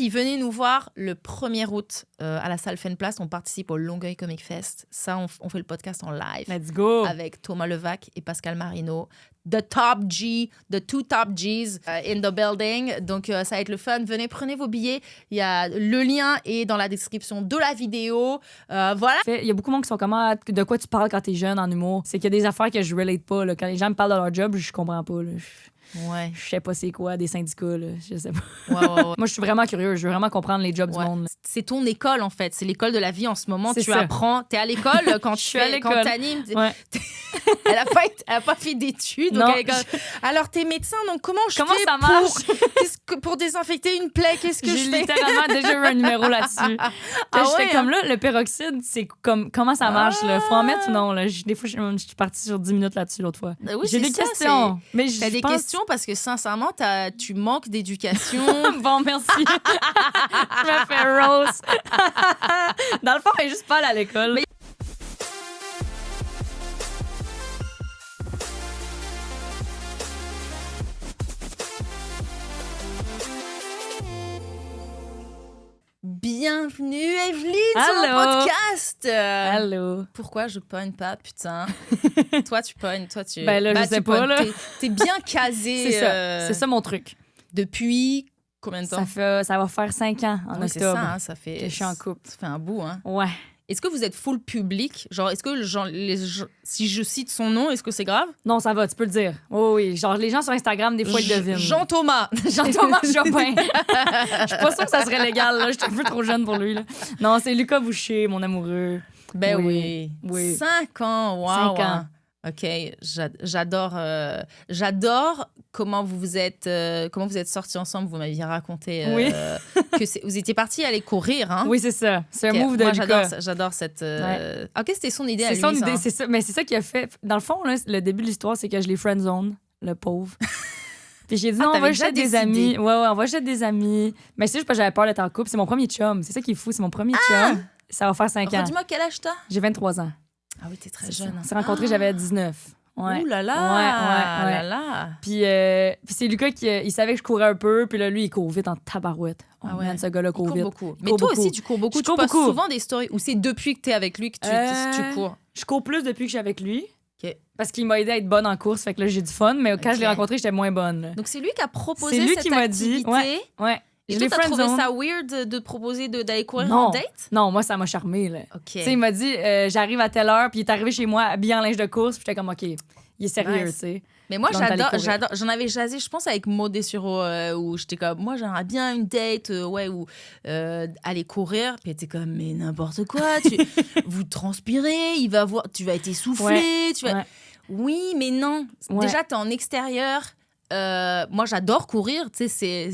Puis venez nous voir le 1er août à la salle Fenplace. On participe au Longueuil Comic Fest. Ça, on fait le podcast en live. Let's go! Avec Thomas Levac et Pascal Marino. The two top G's in the building. Donc, ça va être le fun. Venez, prenez vos billets. Le lien est dans la description de la vidéo. Voilà. Il y a beaucoup de monde qui sont comme de quoi tu parles quand t'es jeune en humour. C'est qu'il y a des affaires que je relate pas. Là. Quand les gens me parlent de leur job, je comprends pas. Là. Ouais. Je sais pas c'est quoi, des syndicats, là. Je sais pas. Ouais. Moi, je suis vraiment curieux. Je veux vraiment comprendre les jobs du monde. C'est ton école, en fait. C'est l'école de la vie en ce moment. C'est tu ça. apprends. T'es à l'école quand quand t'animes. Ouais. Elle a pas fait d'études. Non. Donc alors, t'es médecin, donc comment ça fais marche? pour désinfecter une plaie? Qu'est-ce que je J'ai fais? littéralement déjà eu un numéro là-dessus. J'étais comme là, le peroxyde, c'est comme comment ça marche? Là? Faut en mettre ou non? Là? Des fois, je suis partie sur 10 minutes là-dessus l'autre fois. Oui, j'ai des questions. Mais t'as des questions parce que sincèrement, tu manques d'éducation. Bon, merci. Je me fais rose. Dans le fond, elle est juste pas allée à l'école. Mais... Bienvenue Evelyne sur le podcast. Allô. Pourquoi je pogne pas, putain? Toi tu pognes, toi tu... Ben là, je sais pas, là. T'es bien casé. C'est ça mon truc. Depuis combien de temps? Ça va faire 5 ans en octobre. C'est ça, hein, ça fait... Que je suis en couple. Ça fait un bout, hein? Ouais. Est-ce que vous êtes full public? Genre, est-ce que si je cite son nom, est-ce que c'est grave? Non, ça va, tu peux le dire. Oh, oui, genre les gens sur Instagram, des fois, ils devinent. Jean-Thomas. Jean-Thomas Jobin. Je suis pas sûre que ça serait légal, là. Je suis un peu trop jeune pour lui, là. Non, c'est Lucas Boucher, mon amoureux. Ben oui. 5 ans, wow. 5 ans. OK, j'adore comment vous êtes sortis ensemble. Vous m'aviez raconté que vous étiez partis aller courir. Hein? Oui, c'est ça. C'est un move de moi, Lucas. J'adore cette... OK, c'était son idée à lui, c'est son idée, ça. c'est ça. Mais c'est ça qui a fait... Dans le fond, là, le début de l'histoire, c'est que je l'ai friendzone, le pauvre. Puis j'ai dit, non, on va jeter des amis. Ouais, on va jeter des amis. Mais c'est juste parce que j'avais peur d'être en couple. C'est mon premier chum. C'est ça qui est fou, c'est mon premier chum. Ça va faire 5 ans. Dis-moi, quel âge t'as? J'ai 23 ans. Ah oui, t'es très jeune. On s'est rencontrés, j'avais 19. Ouais. Ouh là là! Ouais. Là là. Puis c'est Lucas qui il savait que je courais un peu, puis là, lui, il court vite en tabarouette. Oh, man, ce gars-là court vite. Beaucoup. Mais toi aussi, tu cours beaucoup. Tu postes souvent des stories. Ou c'est depuis que t'es avec lui que tu cours? Je cours plus depuis que je suis avec lui. Okay. Parce qu'il m'a aidé à être bonne en course, fait que là, j'ai du fun. Mais quand je l'ai rencontré, j'étais moins bonne. Là. Donc, c'est lui qui a proposé cette activité? C'est lui qui m'a dit. Ouais. Et toi, t'as trouvé ça weird de proposer d'aller courir en date? Non, moi, ça m'a charmé. Là. Okay. Il m'a dit, j'arrive à telle heure, puis il est arrivé chez moi habillé en linge de course, puis j'étais comme, OK, il est sérieux, tu sais. Mais moi, j'adore. J'en avais jasé, je pense, avec Maud Dessureau, où j'étais comme, moi, j'aimerais bien une date, ou aller courir. Puis elle était comme, mais n'importe quoi, vous transpirez, tu vas être essoufflé. Ouais. Oui, mais non. Ouais. Déjà, t'es en extérieur. Moi, j'adore courir, tu sais,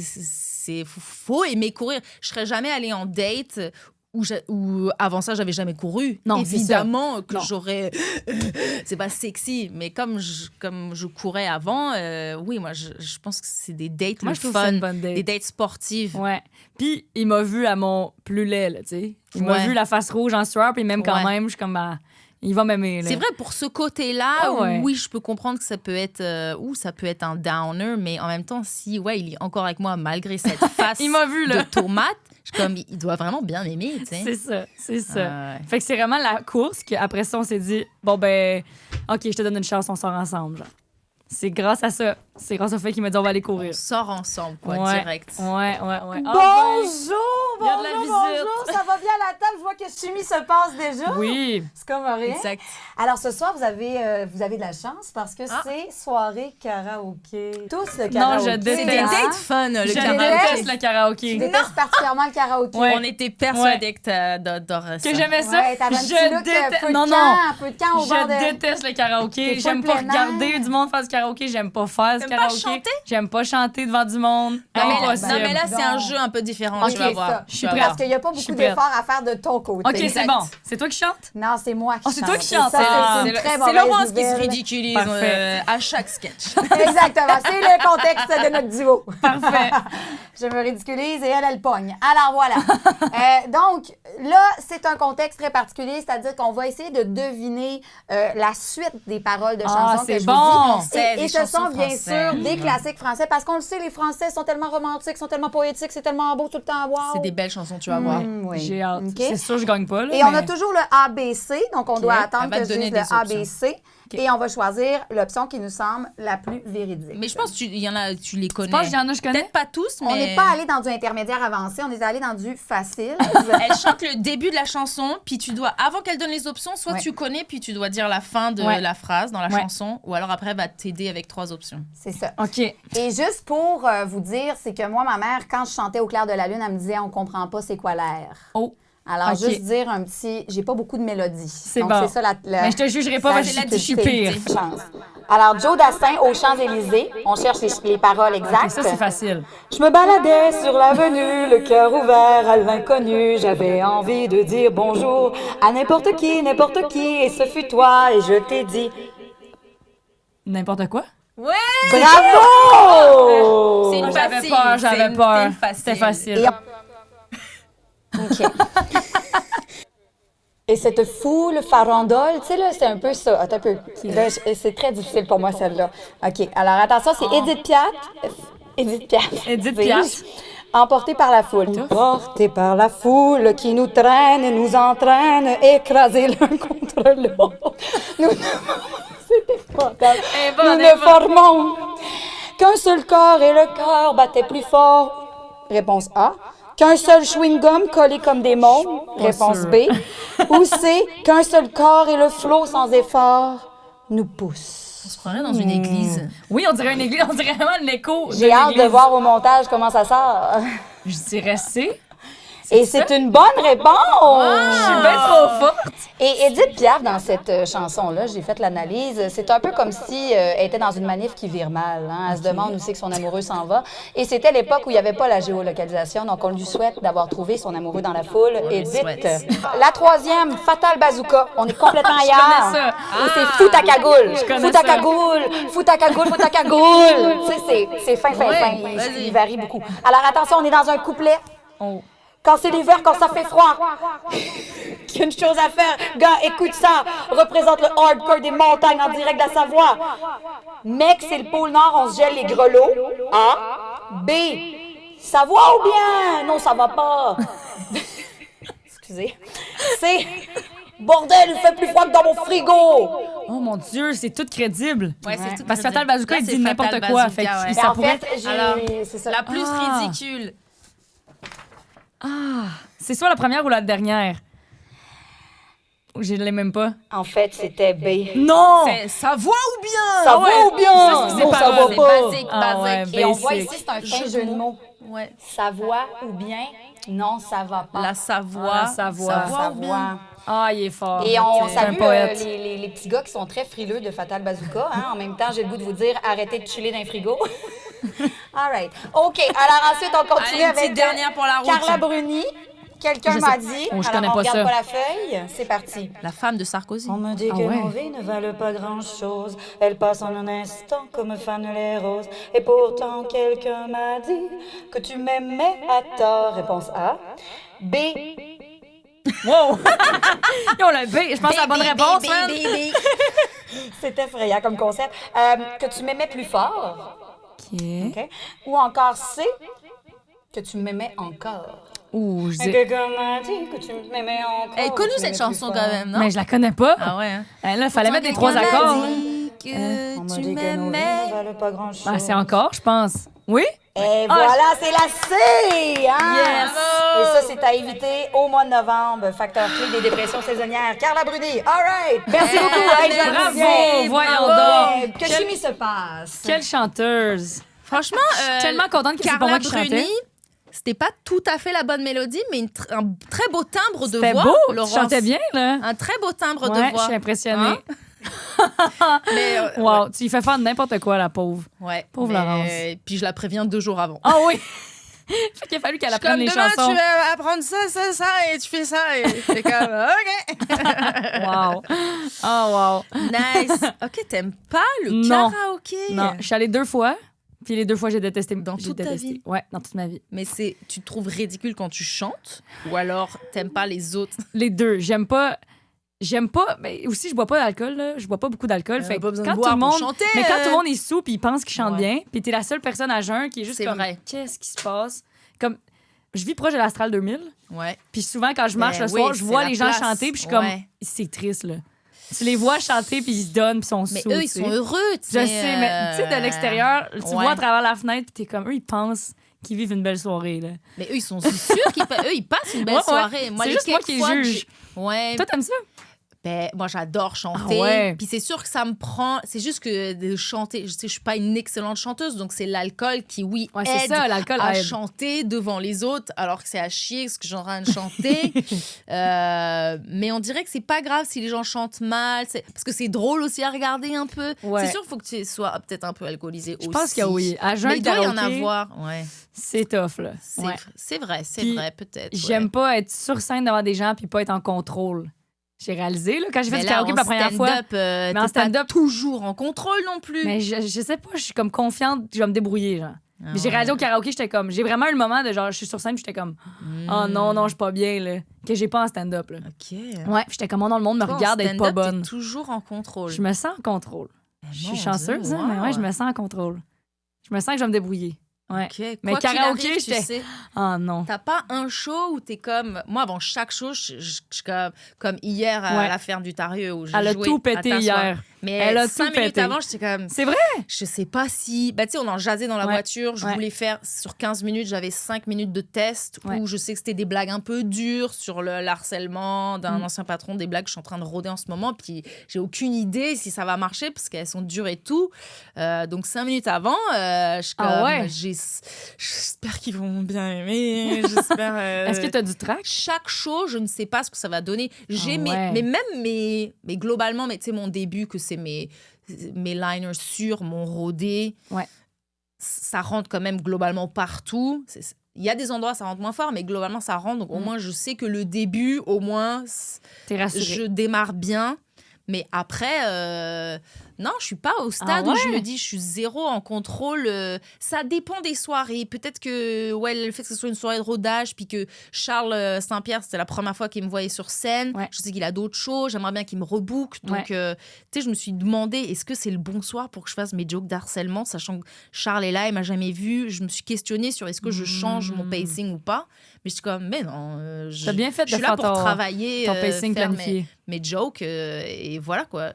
faut aimer courir. Je serais jamais allée en date où avant ça, j'avais jamais couru. Non, évidemment que j'aurais... c'est pas sexy, mais comme je courais avant, oui, moi, je pense que c'est des dates fun, des dates sportives. Ouais. Puis, il m'a vu à mon plus laid, là, tu sais. Il m'a vu la face rouge en sueur, puis même quand même, je suis comme... il va m'aimer. C'est vrai, pour ce côté-là, oui, je peux comprendre que ça peut être ça peut être un downer, mais en même temps, si il est encore avec moi malgré cette face il m'a vu, là. de tomate, comme il doit vraiment bien m'aimer, tu sais. C'est ça. Fait que c'est vraiment la course qu'après ça, on s'est dit, bon, ben, OK, je te donne une chance, on sort ensemble, genre. C'est grâce à ça. C'est grâce au fait qu'il m'a dit on va aller courir. On sort ensemble, quoi, direct. Ouais. Bonjour! Il y a de la visite. Bonjour! Ça va bien à la table? Je vois que Chimie se passe déjà. Oui. C'est comme rien. Exact. Alors, ce soir, vous avez de la chance parce que c'est soirée karaoké. Tous le karaoké. Non, je déteste. C'est des dates fun, le karaoké. Je déteste le karaoké. Je déteste particulièrement le karaoké. Ouais. On était persuadés que t'adorais ça. Que j'aimais ça. Ouais, t'avais un petit look, feu de camp au bord de... Je déteste le karaoké. J'aime pas regarder du monde faire du karaoké. J'aime pas faire du karaoké. J'aime pas chanter devant du monde. Non, mais là, c'est un jeu un peu différent. Tu vas voir. Je suis prête. Parce qu'il n'y a pas beaucoup d'efforts à faire de ton côté. OK, c'est bon. C'est toi qui chantes? Non, c'est moi qui chante. C'est toi qui chantes. C'est Laurence qui se ridiculise à chaque sketch. Exactement. C'est le contexte de notre duo. Parfait. Je me ridiculise et elle pogne. Alors voilà. Donc, là, c'est un contexte très particulier, c'est-à-dire qu'on va essayer de deviner la suite des paroles de chansons que je vous dis. Et ce sont bien sûr sur des classiques français parce qu'on le sait, les Français sont tellement romantiques, sont tellement poétiques, c'est tellement beau tout le temps. Wow. C'est des belles chansons, tu vas voir. Oui. J'ai hâte. Okay. C'est sûr, je gagne pas. Là, Et on a toujours le ABC, donc on doit attendre que je dise le ABC. Okay. Et on va choisir l'option qui nous semble la plus véridique. Mais je pense que il y en a, tu les connais. Je pense qu'il y en a, je connais. Peut-être pas tous, mais... On n'est pas allé dans du intermédiaire avancé, on est allé dans du facile. Elle chante le début de la chanson, puis tu dois, avant qu'elle donne les options, soit tu connais, puis tu dois dire la fin de la phrase dans la chanson, ou alors après, elle va t'aider avec 3 options. C'est ça. OK. Et juste pour vous dire, c'est que moi, ma mère, quand je chantais Au clair de la lune, elle me disait « On comprend pas c'est quoi l'air. » Oh. Alors, juste dire un petit... J'ai pas beaucoup de mélodie. C'est donc bon. c'est ça la Mais je te jugerai pas parce que je suis pire. Alors, Joe Dassin, aux Champs-Élysées. On cherche les paroles exactes. Okay, ça, c'est facile. Je me baladais sur l'avenue, le cœur ouvert à l'inconnu. J'avais envie de dire bonjour à n'importe qui, et ce fut toi, et je t'ai dit... N'importe quoi? Ouais! Bravo! C'est une facile. J'avais peur. C'était facile. OK. Et cette foule farandole, tu sais, là, c'est un peu ça. Attends un peu. Là, c'est très difficile pour moi, celle-là. OK. Alors, attention, c'est Edith Piaf. Edith Piaf. Emportée par la foule. Emportée par la foule qui nous traîne et nous entraîne, écrasés l'un contre l'autre. Nous ne formons qu'un seul corps et le cœur battait plus fort. Réponse A. Qu'un seul chewing-gum collé comme des mômes. Réponse B. Ou C. Qu'un seul corps et le flot sans effort nous pousse. On se croirait dans une église. Oui, on dirait une église. On dirait vraiment l'écho. J'ai hâte de voir au montage comment ça sort. Je dirais C. Et c'est une bonne réponse! Je suis bien trop forte! Et Edith Piaf, dans cette chanson-là, j'ai fait l'analyse, c'est un peu comme si elle était dans une manif qui vire mal. Hein? Elle se demande où c'est que son amoureux s'en va. Et c'était l'époque où il n'y avait pas la géolocalisation, donc on lui souhaite d'avoir trouvé son amoureux dans la foule. Edith. La troisième, Fatal Bazooka. On est complètement ailleurs. Ça. Et c'est Fous ta cagoule. Fous ta cagoule. Fous ta cagoule, fous ta cagoule. Tu sais, c'est fin. Il varie beaucoup. Alors attention, on est dans un couplet. Oh. Quand c'est l'hiver, quand ça fait froid, qu'il y a une chose à faire. Gars, écoute ça. Représente le hardcore des montagnes en direct de la Savoie. Mec, c'est le pôle Nord, on se gèle les grelots. A. B. Savoie ou bien? Non, ça va pas. Excusez. C. Bordel, il fait plus froid que dans mon frigo. Oh mon Dieu, c'est tout crédible. Ouais, c'est tout Parce que Fatal crédible. Bazooka, Là, il c'est dit n'importe Fatal quoi. Bazooka, Fait que ouais. ça En pourrait... fait, Alors, c'est ça. la plus ridicule. Ah, c'est soit la première ou la dernière? Je l'ai même pas. En fait, c'était B. Non! C'est Savoie ou bien? Ça va ou bien? Ça, c'est Non, ça va paroles. C'est pas. basique, Ah ouais, basique. Et on voit basic. ici, c'est un fin jeu de mots. Ouais. Savoie ou bien? Non, ça va pas. La Savoie. Ah, la Savoie. Savoie ou bien? Ah, il est fort. Et on C'est un salue poète. les petits gars qui sont très frileux de Fatal Bazooka. Hein? En même temps, j'ai le goût de vous dire, arrêtez de chiller dans le frigo. All right. OK. Alors ensuite, on continue Allez, une avec petite dernière pour la route. Carla Bruni. Quelqu'un Je m'a sais- dit. Oh, je alors, connais on pas regarde ça. pas la feuille. C'est parti. La femme de Sarkozy. On me dit Ah que ouais. nos vies ne valent pas grand-chose. Elles passent en un instant comme fanent les roses. Et pourtant, quelqu'un m'a dit que tu m'aimais à tort. Réponse A. B. Wow! Yo, le B, je pense à la bonne réponse, man. C'est effrayant comme concept. Que tu m'aimais plus fort. OK. OK? Ou encore C. Que tu m'aimais encore. Ouh, je dis... Quelqu'un m'a dit que tu m'aimais encore. Elle est connue que tu cette m'aimais chanson plus quand fort. même, non? Mais je la connais pas. Ah ouais. Hein? Là, il fallait mettre les 3 accords. On hein. m'a dit que On m'a tu dit que nos vies m'aimais. ne valent pas grand-chose. Ben, c'est encore, je pense. Oui? Et voilà, c'est la C! Hein? Yes! Et ça, c'est à éviter au mois de novembre. Facteur clé des dépressions saisonnières. Carla Bruni, all right! Merci beaucoup! Hey, je bravo! vous tiens. Voyons Ouais, donc! Que chimie se passe! Quelle chanteuse! Franchement, Je suis tellement contente que c'est pas moi qui chantais. Bruni, c'était pas tout à fait la bonne mélodie, mais un très beau timbre de C'était voix. beau! Laurence. Tu chantais bien, là. Un très beau timbre Ouais, de voix. je suis impressionnée. Hein? Mais, Wow, tu lui fais faire n'importe quoi, la pauvre. ouais. Pauvre mais, Laurence. puis je la préviens 2 jours avant. Ah oui! Fait qu'il a fallu qu'elle apprenne Comme les demain, chansons. tu vas apprendre ça, et tu fais ça. Et c'est comme, OK. Wow! Oh, wow! Nice. OK, t'aimes pas le Non. karaoké? Non, je suis allée 2 fois, puis les 2 fois, j'ai détesté. Dans j'ai toute ta détesté. vie? Ouais, dans toute ma vie. Mais tu te trouves ridicule quand tu chantes? Ou alors t'aimes pas les autres? Les deux. J'aime pas... j'aime pas. Mais aussi, je bois pas d'alcool, là. Je bois pas beaucoup d'alcool. Fait pas besoin quand de boire tout le monde. pour chanter. Mais quand tout le monde est sous puis il pense qu'il chante Ouais. bien, puis t'es la seule personne à jeun qui est juste C'est comme. vrai. Qu'est-ce qui se passe? Comme. Je vis proche de l'Astral 2000. Ouais. Puis souvent, quand je marche Ben le soir, oui, je c'est vois la les gens place. chanter, puis je suis Ouais. comme. C'est triste, là. Tu les vois chanter, puis ils se donnent, puis ils sont Mais sous. eux, ils tu sais. sont heureux, tu Je sais. sais, mais tu sais, de l'extérieur, tu ouais. vois à travers la fenêtre, puis t'es comme. Eux, ils pensent qu'ils vivent une belle soirée, là. Mais eux, ils sont sûrs eux, ils passent une belle Ouais, ouais. soirée. Moi, C'est les juste moi quelques qui fois que juge. Ouais. Toi, t'aimes ça? Ben, moi, j'adore chanter. Ah ouais. Puis c'est sûr que ça me prend. C'est juste que de chanter, je suis pas une excellente chanteuse, donc c'est l'alcool qui, oui, Ouais, c'est aide ça, l'alcool à aide. chanter devant les autres, alors que c'est à chier ce que j'ai en train de chanter. Mais on dirait que c'est pas grave si les gens chantent mal, parce que c'est drôle aussi à regarder un peu. Ouais. C'est sûr qu'il faut que tu sois peut-être un peu alcoolisé aussi. Je pense que oui. À jeun, Mais il doit y en karaoké, avoir. Ouais. c'est tough, là. C'est Ouais. c'est vrai, Puis, peut-être. J'aime ouais. pas être sur scène devant des gens puis pas être en contrôle. J'ai réalisé, là, quand j'ai fait Mais du là, karaoké en pour la première fois. stand-up, Mais en t'es pas stand-up- toujours en contrôle non plus. Mais je sais pas, je suis comme confiante, je vais me débrouiller, genre. Ah Mais j'ai réalisé au karaoké, j'étais comme. J'ai vraiment eu le moment de genre, je suis sur scène, puis j'étais comme. Oh non, non, je suis pas bien, là. Que j'ai pas en stand-up, là. OK. Ouais, puis j'étais comme, oh non, le monde me Toi, en regarde être pas stand-up, t'es bonne. toujours en contrôle. Je me sens en contrôle. Je Mon suis chanceuse, Dieu, hein, mais ouais, wow. je me sens en contrôle. Je me sens que je vais me débrouiller. Ouais. OK. Mais Quoi qu'il karaoké, arrive, tu j'étais- sais, Oh non. t'as pas un show où t'es comme... Moi, avant chaque show, je suis comme hier à Ouais. la ferme du Tarieux où j'ai Elle a joué tout à pété t'asseoir. hier. Mais Elle a 5 tout minutes pété. avant, j'étais comme... C'est vrai? Je sais pas si... Bah, tu sais, on en jasait dans la Ouais. voiture. Je Ouais. voulais faire sur 15 minutes. J'avais 5 minutes de test Ouais. où je sais que c'était des blagues un peu dures sur le harcèlement d'un Mm. ancien patron, des blagues que je suis en train de rôder en ce moment. Puis j'ai aucune idée si ça va marcher parce qu'elles sont dures et tout. Donc 5 minutes avant, je suis comme... Ah ouais? J'espère qu'ils vont bien aimer. J'espère... Est-ce que t'as du track? Chaque show, je ne sais pas ce que ça va donner. J'ai Ah ouais. mais même mes globalement, mais tu sais, mon début, que c'est mes liners sûrs, mon rodé, Ouais. ça rentre quand même globalement partout. Il y a des endroits, ça rentre moins fort, mais globalement, ça rentre. Donc, au moins, je sais que le début, au moins, T'es rassurée. je démarre bien. Mais après, non, je suis pas au stade Ah où je ouais? me dis je suis zéro en contrôle. Ça dépend des soirées. Peut-être que le fait que ce soit une soirée de rodage, puis que Charles Saint-Pierre, c'était la première fois qu'il me voyait sur scène. Ouais. Je sais qu'il a d'autres shows. J'aimerais bien qu'il me rebook. Donc, tu sais, je me suis demandé est-ce que c'est le bon soir pour que je fasse mes jokes d'harcèlement, sachant que Charles est là, il m'a jamais vu. Je me suis questionnée sur est-ce que je change mon pacing ou pas. Mais je suis comme, mais non. T'as bien fait de je suis là faire pour ton- travailler, ton pacing faire planifié. mes jokes et voilà quoi.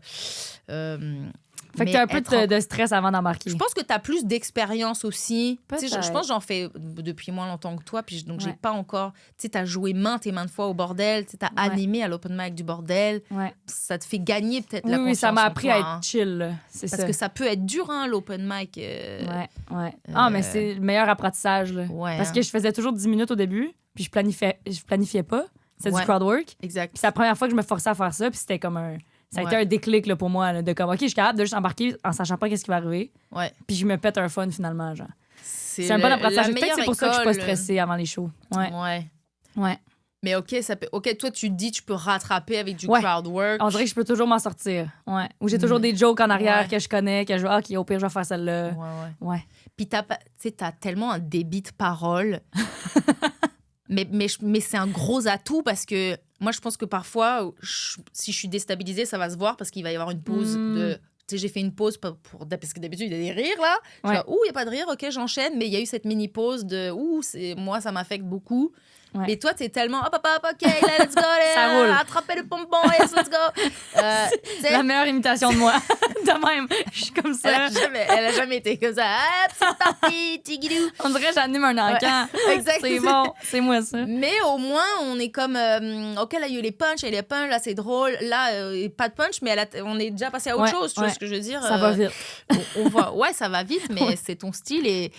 Fait que t'as un peu de stress avant d'embarquer. Je pense que t'as plus d'expérience aussi. Tu sais, Peut-être. je pense que j'en fais depuis moins longtemps que toi, puis donc j'ai Ouais. pas encore. Tu sais, t'as joué maintes et maintes fois au bordel, tu sais, t'as animé à l'open mic du bordel. Ouais. Ça te fait gagner peut-être Oui, la oui, confiance ça m'a en appris toi, à être hein. chill, là. C'est Parce ça. que ça peut être dur, hein, l'open mic. Ouais, ouais. Ah, mais c'est le meilleur apprentissage, là. Ouais, Parce hein. que je faisais toujours 10 minutes au début, puis je planifiais pas. C'était Ouais. du crowd work. Exact. Puis c'est la première fois que je me forçais à faire ça, puis c'était comme un... Ça a été Ouais. un déclic là, pour moi, là, de comme, OK, je suis capable de juste embarquer en sachant pas qu'est-ce qui va arriver, Ouais. puis je me pète un fun, finalement, genre. C'est un le- bon apprentissage. la Peut-être que c'est pour ça que je suis pas stressée avant les shows. Ouais, Ouais. ouais. Mais OK, toi, tu te dis, tu peux rattraper avec du Ouais. crowd work. On dirait que je peux toujours m'en sortir. Ouais. Ou j'ai toujours des jokes en arrière Ouais. que je connais, que je vois, OK, au pire, je vais faire celle-là. Ouais, ouais. Ouais. Puis t'as tellement un débit de parole. mais c'est un gros atout parce que moi, je pense que parfois, si je suis déstabilisée, ça va se voir parce qu'il va y avoir une pause de... Tu sais, j'ai fait une pause parce que d'habitude, il y a des rires, là. Je Ouais. suis là, ouh, il n'y a pas de rire, OK, j'enchaîne. Mais il y a eu cette mini-pause de, ouh, moi, ça m'affecte beaucoup. Ouais. Mais toi, t'es tellement, hop, hop, hop, OK, là, let's go, Ça roule. attrapez le pompon, yes, let's go. Tu sais, La meilleure imitation de moi. De même. Je suis comme ça. elle a jamais été comme ça. Hop, c'est parti, tigidou. On dirait que j'anime un encan. Ouais, exact. C'est bon. C'est moi, ça. Mais au moins, on est comme, OK, là, il y a eu les punchs, et les punchs, là, c'est drôle. Là, pas de punch, mais on est déjà passé à autre Ouais, chose, tu vois ouais. ce que je veux dire? Ça va vite. On voit, ouais, ça va vite, mais Ouais. c'est ton style. Et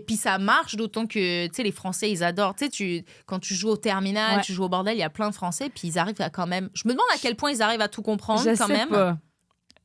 puis, ça marche, d'autant que, tu sais, les Français, ils adorent. Tu sais, quand tu joues au terminal, Ouais. tu joues au bordel, il y a plein de Français, puis ils arrivent à quand même... Je me demande à quel point ils arrivent à tout comprendre, Je quand sais même. pas.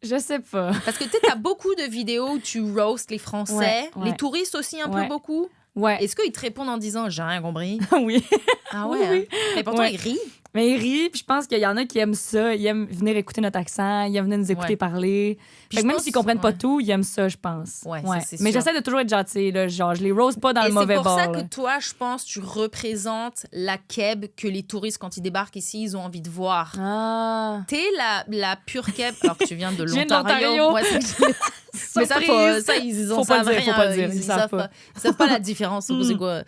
Je sais pas. Parce que, tu sais, t'as beaucoup de vidéos où tu roast les Français. Ouais, ouais. Les touristes aussi, un Ouais. peu beaucoup. Ouais. Est-ce qu'ils te répondent en disant « J'ai rien compris » Oui. Ah ouais, Oui, oui. hein. Mais pourtant, Ouais. ils rient. Mais il rit, puis je pense qu'il y en a qui aiment ça. Ils aiment venir écouter notre accent, ils aiment venir nous écouter parler. Fait que même s'ils comprennent pas tout, ils aiment ça, je pense. Ouais. Ça, mais j'essaie de toujours être gentille, là. Genre, je les rose pas dans le mauvais bord. C'est pour ça que toi, je pense, tu représentes la Keb que les touristes, quand ils débarquent ici, ils ont envie de voir. Ah. T'es la pure Keb, alors que tu viens de Je viens de l'Ontario. l'Ontario. Mais ça, ils ont faut pas savent le dire, rien. faut pas le dire. Ils savent pas. Ils savent pas la différence. C'est quoi.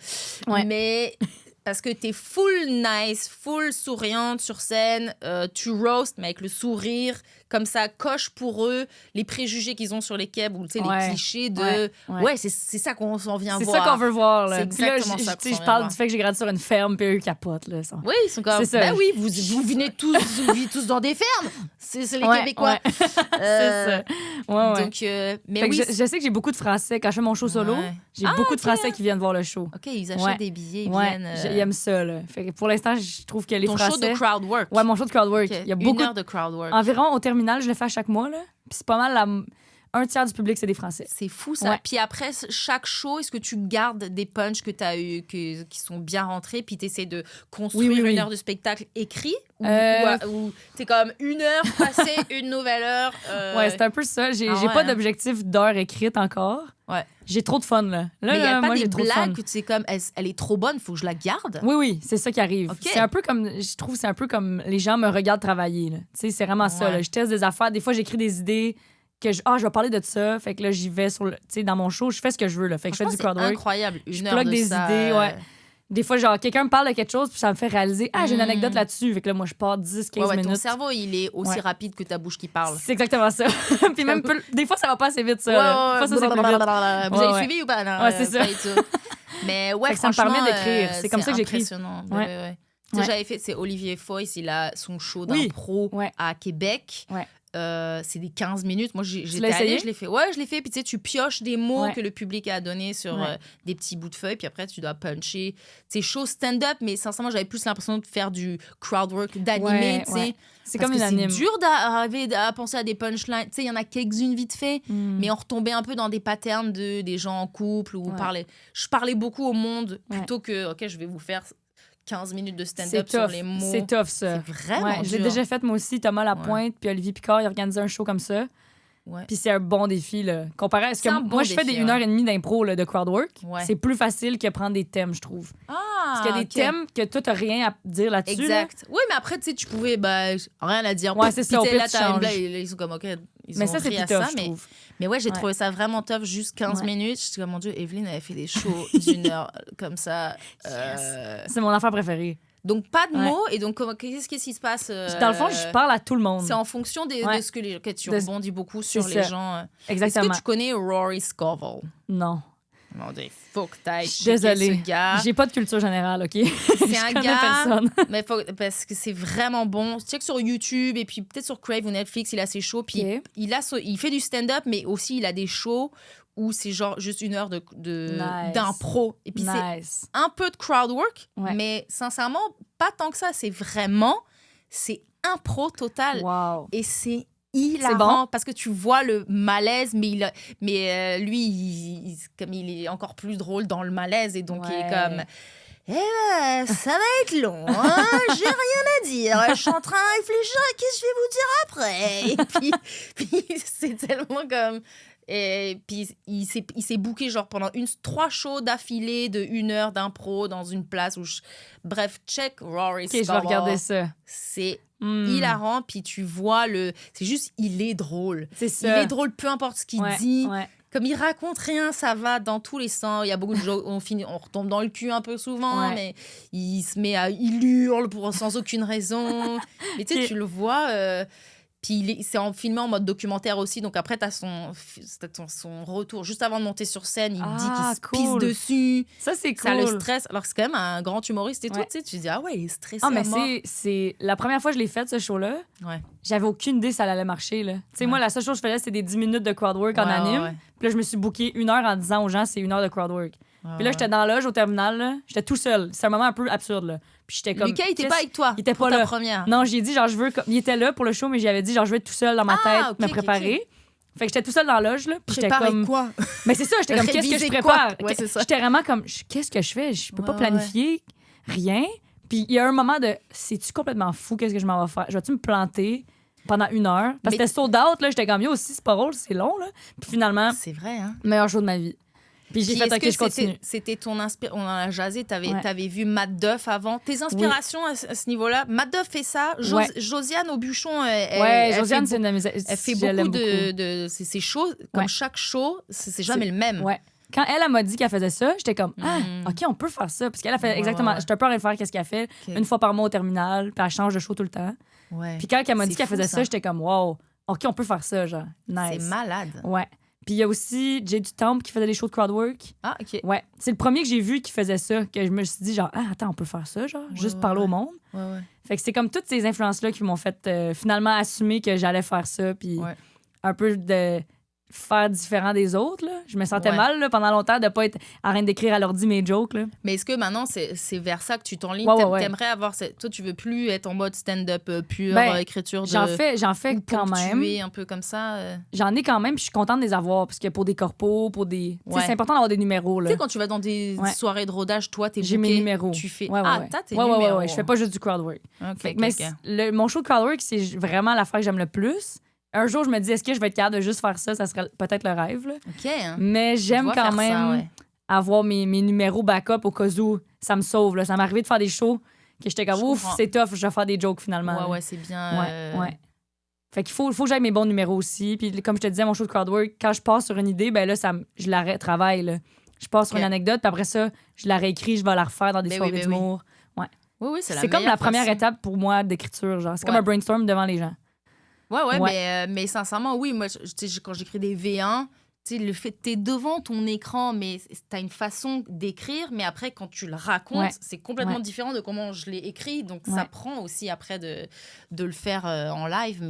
Ouais. Mais parce que t'es full nice, full souriante sur scène, tu roast, mais avec le sourire, comme ça, coche pour eux les préjugés qu'ils ont sur les Keb ou les clichés de. Ouais, c'est ça qu'on s'en vient voir. C'est ça qu'on veut voir. Là. C'est exactement ça. Je parle du fait que j'ai grandi sur une ferme, puis eux capotent. Là, oui, ils sont comme. Ben oui, vous vivez tous dans des fermes. C'est les Québécois. Ouais. C'est ça. Ouais. Donc, mais oui. Je sais que j'ai beaucoup de Français. Quand je fais mon show solo, j'ai beaucoup de Français qui viennent voir le show. OK, ils achètent des billets, ils viennent. Ils aiment ça. Là. Fait que pour l'instant, je trouve que les Français... Ton show de crowd work. Ouais, mon show de crowd work. Okay. Il y a beaucoup... 1 heure de crowd work. Environ au terminal, je le fais à chaque mois. Là. Puis c'est pas mal un tiers du public, c'est des Français. C'est fou, ça. Ouais. Puis après, chaque show, est-ce que tu gardes des punchs que tu as eu, qui sont bien rentrés, puis tu essaies de construire une heure de spectacle écrit? Ou t'es comme 1 heure passée, une nouvelle heure? Ouais, c'est un peu ça. J'ai pas d'objectif d'heure écrite encore. Ouais. J'ai trop de fun, là. Mais il n'y a pas des blagues que tu sais comme, elle est trop bonne, il faut que je la garde? Oui, c'est ça qui arrive. Okay. C'est un peu comme, je trouve, c'est un peu comme les gens me regardent travailler, là. Tu sais, c'est vraiment ça, là. Je teste des affaires. Des fois, j'écris des idées que je vais parler de ça. Fait que là, j'y vais dans mon show, je fais ce que je veux, là. Fait que je fais du crowd work. C'est incroyable. Je plug des idées, Des fois, genre, quelqu'un me parle de quelque chose, puis ça me fait réaliser, j'ai une anecdote là-dessus. Fait que là, moi, je pars 10-15 minutes. Ton cerveau, il est aussi rapide que ta bouche qui parle. C'est exactement ça. Puis même, des fois, ça va pas assez vite, ça. Vous avez suivi ou pas? Non, c'est ça. Mais ça me permet d'écrire. C'est comme ça que j'écris. C'est impressionnant. J'avais fait, c'est Olivier Foyce, il a son show d'impro à Québec. C'est des 15 minutes. Moi, j'étais allée, je l'ai fait. Ouais, je l'ai fait. Puis tu sais, tu pioches des mots que le public a donnés sur des petits bouts de feuilles. Puis après, tu dois puncher. C'est show stand-up, mais sincèrement, j'avais plus l'impression de faire du crowd work, d'animer. C'est comme une anime. C'est dur d'arriver à penser à des punchlines. Tu sais, il y en a quelques-unes vite fait, mais on retombait un peu dans des patterns des gens en couple. Je parlais beaucoup au monde plutôt que, OK, je vais vous faire 15 minutes de stand-up sur les mots. C'est tough, ça. C'est vraiment dur. Je l'ai déjà fait, moi aussi. Thomas Lapointe puis Olivier Picard, ils organisé un show comme ça. Puis c'est un bon défi, là. Comparé à ce que moi, je fais des 1h30 d'impro, de crowd work. C'est plus facile que prendre des thèmes, je trouve. Parce qu'il y a des thèmes que toi, t'as rien à dire là-dessus. Exact. Là. Oui, mais après, tu sais, tu pouvais, rien à dire. Ouais, c'est ça. Là, ils sont comme, OK, mais ça, c'est plus tough, je trouve. Mais ouais, j'ai trouvé ça vraiment tough, juste 15 minutes. J'étais comme, mon Dieu, Evelyne avait fait des shows d'1 heure comme ça. C'est mon affaire préférée. Donc, pas de mots. Et donc, qu'est-ce qui se passe? Dans le fond, je parle à tout le monde. C'est en fonction de ce que les gens... Tu rebondis beaucoup sur les gens. Exactement. Est-ce que tu connais Rory Scovel? Non. Mon Dieu, faut que t'ailles désolée. ce gars. J'ai pas de culture générale, OK? C'est un gars, mais parce que c'est vraiment bon. Check sur YouTube et puis peut-être sur Crave ou Netflix, il a ses shows. Puis il fait du stand-up, mais aussi il a des shows où c'est genre juste 1 heure d'impro. Et puis c'est un peu de crowd work, mais sincèrement, pas tant que ça. C'est impro total. Wow. Et c'est hilarant parce que tu vois le malaise, mais lui, comme il est encore plus drôle dans le malaise et donc il est comme... ça va être long, hein? J'ai rien à dire. Je suis en train de réfléchir à qu'est-ce que je vais vous dire après. Et puis c'est tellement comme... Et puis il s'est booké genre pendant 3 shows d'affilée de 1 heure d'impro dans une place où bref, check Rory Scovel. Je vais regarder ça. C'est hilarant, puis tu vois c'est juste, il est drôle. C'est ça. Il est drôle, peu importe ce qu'il dit. Comme il raconte rien, ça va dans tous les sens. Il y a beaucoup de gens, on retombe dans le cul un peu souvent, mais il il hurle sans aucune raison. Mais tu sais, tu le vois... Puis c'est filmé en mode documentaire aussi. Donc après, t'as son retour. Juste avant de monter sur scène, il dit qu'il se pisse dessus. Ça, c'est cool. Ça le stresse. Alors que c'est quand même un grand humoriste et tout. Tu sais, tu dis, il est stressé. Mais c'est la première fois que je l'ai fait, ce show-là. J'avais aucune idée si ça allait marcher. Tu sais, moi, la seule chose que je faisais, c'était des 10 minutes de crowd work en anime. Puis là, je me suis booké 1 heure en disant aux gens, c'est 1 heure de crowd work. Puis là, j'étais dans la loge au terminal. Là. J'étais tout seul. C'est un moment un peu absurde. Là. Puis j'étais comme... Lucas, il était pas avec toi. Il était pas là. Première. Non, j'ai dit, genre, il était là pour le show, mais j'avais dit, genre, je veux être tout seul dans ma tête, me préparer. Fait que j'étais tout seul dans la loge. Là, puis j'étais comme... quoi? Mais c'est ça, j'étais comme, qu'est-ce que je prépare? Ouais, c'est ça. J'étais vraiment comme, qu'est-ce que je fais? Je peux pas planifier rien. Puis il y a un moment de, c'est-tu complètement fou, qu'est-ce que je m'en vais faire? Je vais-tu me planter pendant 1 heure? Parce que c'était sold out, là, j'étais comme, yo, aussi, c'est pas drôle, c'est long, là. Puis finalement, c'est vrai, hein? meilleur show de ma vie. Puis j'ai fait, OK, je continue. C'était ton inspiration. On en a jasé. T'avais vu Matt Duff avant. Tes inspirations à ce niveau-là. Matt Duff fait ça. Josiane Aubuchon. Josiane, c'est une de mes... Elle fait beaucoup de ses shows. Comme chaque show, c'est jamais le même. Ouais. Quand elle m'a dit qu'elle faisait ça, j'étais comme, OK, on peut faire ça. Parce qu'elle a fait exactement. J'étais un peu en train de faire qu'est-ce qu'elle fait. Une fois par mois au terminal. Puis elle change de show tout le temps. Puis quand elle m'a dit qu'elle faisait ça, j'étais comme, wow, OK, on peut faire ça, genre. Nice. C'est malade. Ouais. Puis il y a aussi Jay du Temple qui faisait des shows de crowdwork. Ah, OK. Ouais. C'est le premier que j'ai vu qui faisait ça, que je me suis dit, genre, attends, on peut faire ça, genre, juste parler au monde. Ouais. Fait que c'est comme toutes ces influences-là qui m'ont fait finalement assumer que j'allais faire ça, puis un peu de faire différent des autres, là. Je me sentais mal, là, pendant longtemps, de pas être en train d'écrire à l'ordi mes jokes, là. Mais est-ce que maintenant, c'est vers ça que tu t'enlignes? T'aimerais avoir... Toi, tu veux plus être en mode stand-up pur, écriture de... J'en fais quand même. Un peu comme ça. J'en ai quand même, puis je suis contente de les avoir, parce que pour des corpos, pour des... C'est important d'avoir des numéros, là. Tu sais, quand tu vas dans des soirées de rodage, toi, t'es j'ai mes numéros. Tu fais... t'as tes numéros. Je fais pas juste du crowdwork. Mon show de crowdwork, c'est vraiment l'affaire que j'aime le plus. Un jour, je me dis, est-ce que je vais être capable de juste faire ça? Ça serait peut-être le rêve. Là. OK. Hein. Mais j'aime quand même avoir mes numéros backup au cas où ça me sauve. Là. Ça m'est arrivé de faire des shows que j'étais comme, ouf, c'est tough, je vais faire des jokes finalement. Ouais, c'est bien. Ouais. Fait qu'il faut que j'aille mes bons numéros aussi. Puis comme je te disais, mon show de crowdwork, quand je passe sur une idée, ben là, je la retravaille. Là. Je passe sur une anecdote, puis après ça, je la réécris, je vais la refaire dans des soirées d'humour. Oui, c'est comme la première étape pour moi d'écriture. Genre. C'est comme un brainstorm devant les gens. Ouais. Mais sincèrement, oui, moi, quand j'écris des V1, le fait que t'es devant ton écran, mais t'as une façon d'écrire, mais après, quand tu le racontes, c'est complètement différent de comment je l'ai écrit. Donc, ça prend aussi après de le faire en live,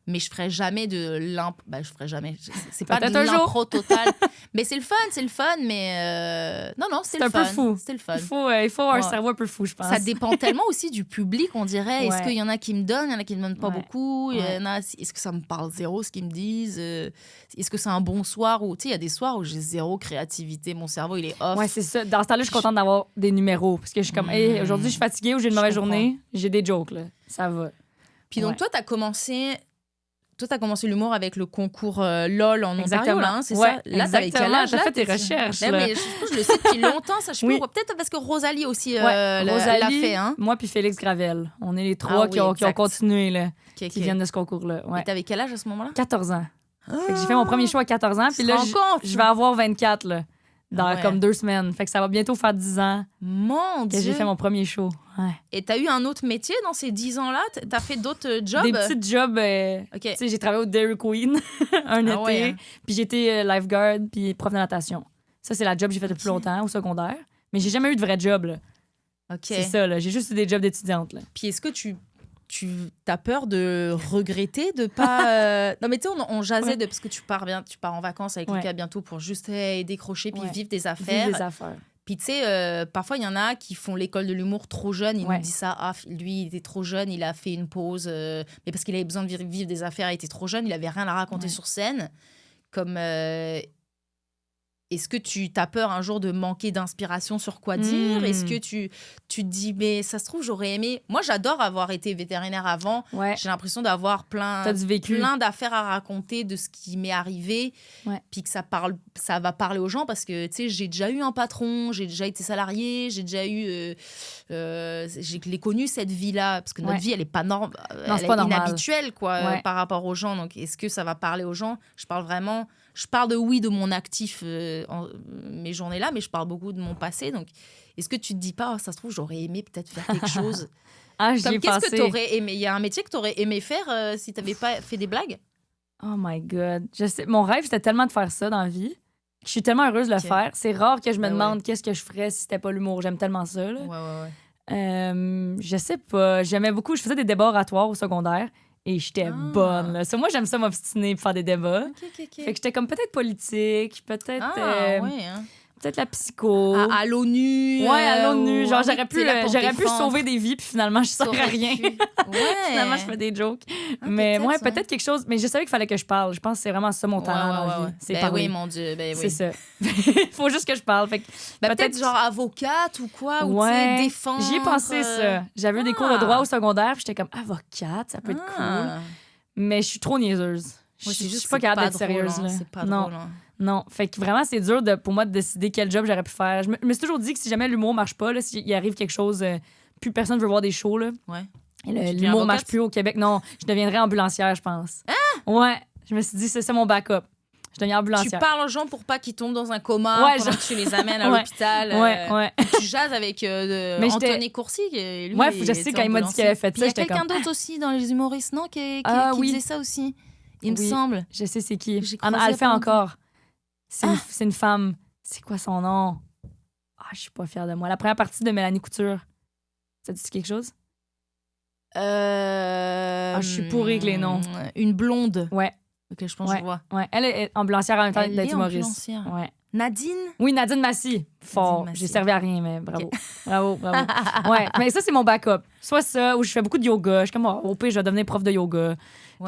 mais je ferai jamais de l'impro. Je ferai jamais. C'est pas de l'impro total. Mais c'est le fun, mais non, c'est le fun. C'est un peu fou. C'est le fun. Il faut avoir un cerveau un peu fou, je pense. Ça dépend tellement aussi du public, on dirait. Est-ce qu'il y en a qui me donnent, il y en a qui me donnent pas beaucoup. Est-ce que ça me parle zéro, ce qu'ils me disent? Est-ce que c'est un bon soir? Ou il y a des soirs où j'ai zéro créativité. Mon cerveau, il est off. Ouais, c'est ça. Dans ce temps-là, je suis contente d'avoir des numéros. Parce que je suis comme, hey, aujourd'hui, je suis fatiguée ou j'ai une mauvaise journée. J'ai des jokes, là. Ça va. Puis donc, toi, t'as commencé l'humour avec le concours LOL en Ontario, là, c'est ça? Là, t'avais quel âge? T'as fait tes recherches. Mais je le sais depuis longtemps, ça. Peut-être parce que Rosalie aussi l'a fait. Hein? Moi puis Félix Gravel. On est les trois qui ont continué, là, qui viennent de ce concours-là. Ouais. Et t'avais quel âge à ce moment-là? 14 ans. Fait que j'ai fait mon premier show à 14 ans. Puis là, je vais avoir 24, là. Dans comme 2 semaines. Fait que ça va bientôt faire 10 ans que j'ai fait mon premier show. Ouais. Et t'as eu un autre métier dans ces 10 ans-là? T'as fait d'autres jobs? Des petits jobs. Tu sais, j'ai travaillé au Dairy Queen un été. Puis j'étais lifeguard puis prof de natation. Ça, c'est la job que j'ai fait le plus longtemps au secondaire. Mais j'ai jamais eu de vrai job, là. C'est ça, là. J'ai juste eu des jobs d'étudiante, là. Puis est-ce que tu as peur de regretter de pas non mais tu sais on jasait de parce que tu pars en vacances avec Lucas bientôt pour juste décrocher puis vivre des affaires. Puis tu sais parfois il y en a qui font l'école de l'humour trop jeune, ils nous disent ça, lui il était trop jeune, il a fait une pause mais parce qu'il avait besoin de vivre des affaires, il était trop jeune, il avait rien à raconter sur scène. Comme est-ce que tu as peur un jour de manquer d'inspiration sur quoi dire? Est-ce que tu te dis, mais ça se trouve, j'aurais aimé... Moi, j'adore avoir été vétérinaire avant. J'ai l'impression d'avoir plein d'affaires à raconter de ce qui m'est arrivé. Puis que ça va parler aux gens parce que, tu sais, j'ai déjà eu un patron, j'ai déjà été salarié, j'ai déjà eu... je l'ai connu, cette vie-là. Parce que notre vie, elle n'est pas elle est inhabituelle, quoi, par rapport aux gens. Donc, est-ce que ça va parler aux gens? Je parle de mon actif mes journées-là, mais je parle beaucoup de mon passé. Donc, est-ce que tu te dis pas, ça se trouve, j'aurais aimé peut-être faire quelque chose? Qu'est-ce que tu aurais aimé? Il y a un métier que tu aurais aimé faire si tu n'avais pas fait des blagues? Oh my God. Je sais, mon rêve, c'était tellement de faire ça dans la vie. Je suis tellement heureuse de le faire. C'est rare que je me demande qu'est-ce que je ferais si c'était pas l'humour. J'aime tellement ça. Là. Je sais pas. J'aimais beaucoup. Je faisais des débats oratoires au secondaire. Et j'étais bonne. Là. Moi, j'aime ça m'obstiner pour faire des débats. Fait que j'étais comme peut-être politique, peut-être... Peut-être la psycho. À l'ONU. Ouais, à l'ONU. Genre, oui, j'aurais pu sauver des vies, puis finalement, je sers à rien. Ouais. Finalement, je fais des jokes. Mais ouais, peut-être quelque chose. Mais je savais qu'il fallait que je parle. Je pense que c'est vraiment ça mon talent dans la vie. C'est parler. Oui, mon Dieu. Ben oui. C'est ça. Il faut juste que je parle. Fait que peut-être genre avocate ou quoi, ou tu sais, défendre. J'y ai pensé, ça. J'avais eu des cours de droit au secondaire, puis j'étais comme avocate, ça peut être cool. Mais je suis trop niaiseuse. Je suis pas capable d'être sérieuse. Là. C'est pas drôle. Non. Fait que vraiment, c'est dur pour moi de décider quel job j'aurais pu faire. Je me suis toujours dit que si jamais l'humour marche pas, là, s'il arrive quelque chose, plus personne veut voir des shows. Là, l'humour marche plus au Québec. Non, je deviendrais ambulancière, je pense. Ouais. Je me suis dit, c'est ça mon backup. Je deviens ambulancière. Tu parles aux gens pour pas qu'ils tombent dans un coma pendant que tu les amènes à l'hôpital. Tu jases avec Anthony Courcy. Lui, je sais, quand il m'a dit qu'il avait fait ça, j'étais comme... Il y a quelqu'un d'autre aussi dans les humoristes, non, qui faisait ça aussi. Il me semble. Je sais c'est qui. Elle le fait encore. C'est une femme. C'est quoi son nom? Je suis pas fière de moi. La première partie de Mélanie Couture. Ça te dit quelque chose? Je suis pourrie avec les noms. Une blonde. Ouais. Ok, je pense que je vois. Ouais. Elle est ambulancière en même temps d'être humoriste. Ouais. Nadine? Oui, Nadine Massy. Fort. J'ai servi à rien, mais bravo. Bravo. Ouais, mais ça, c'est mon backup. Soit ça, ou je fais beaucoup de yoga. Je suis comme, au pire, je vais devenir prof de yoga.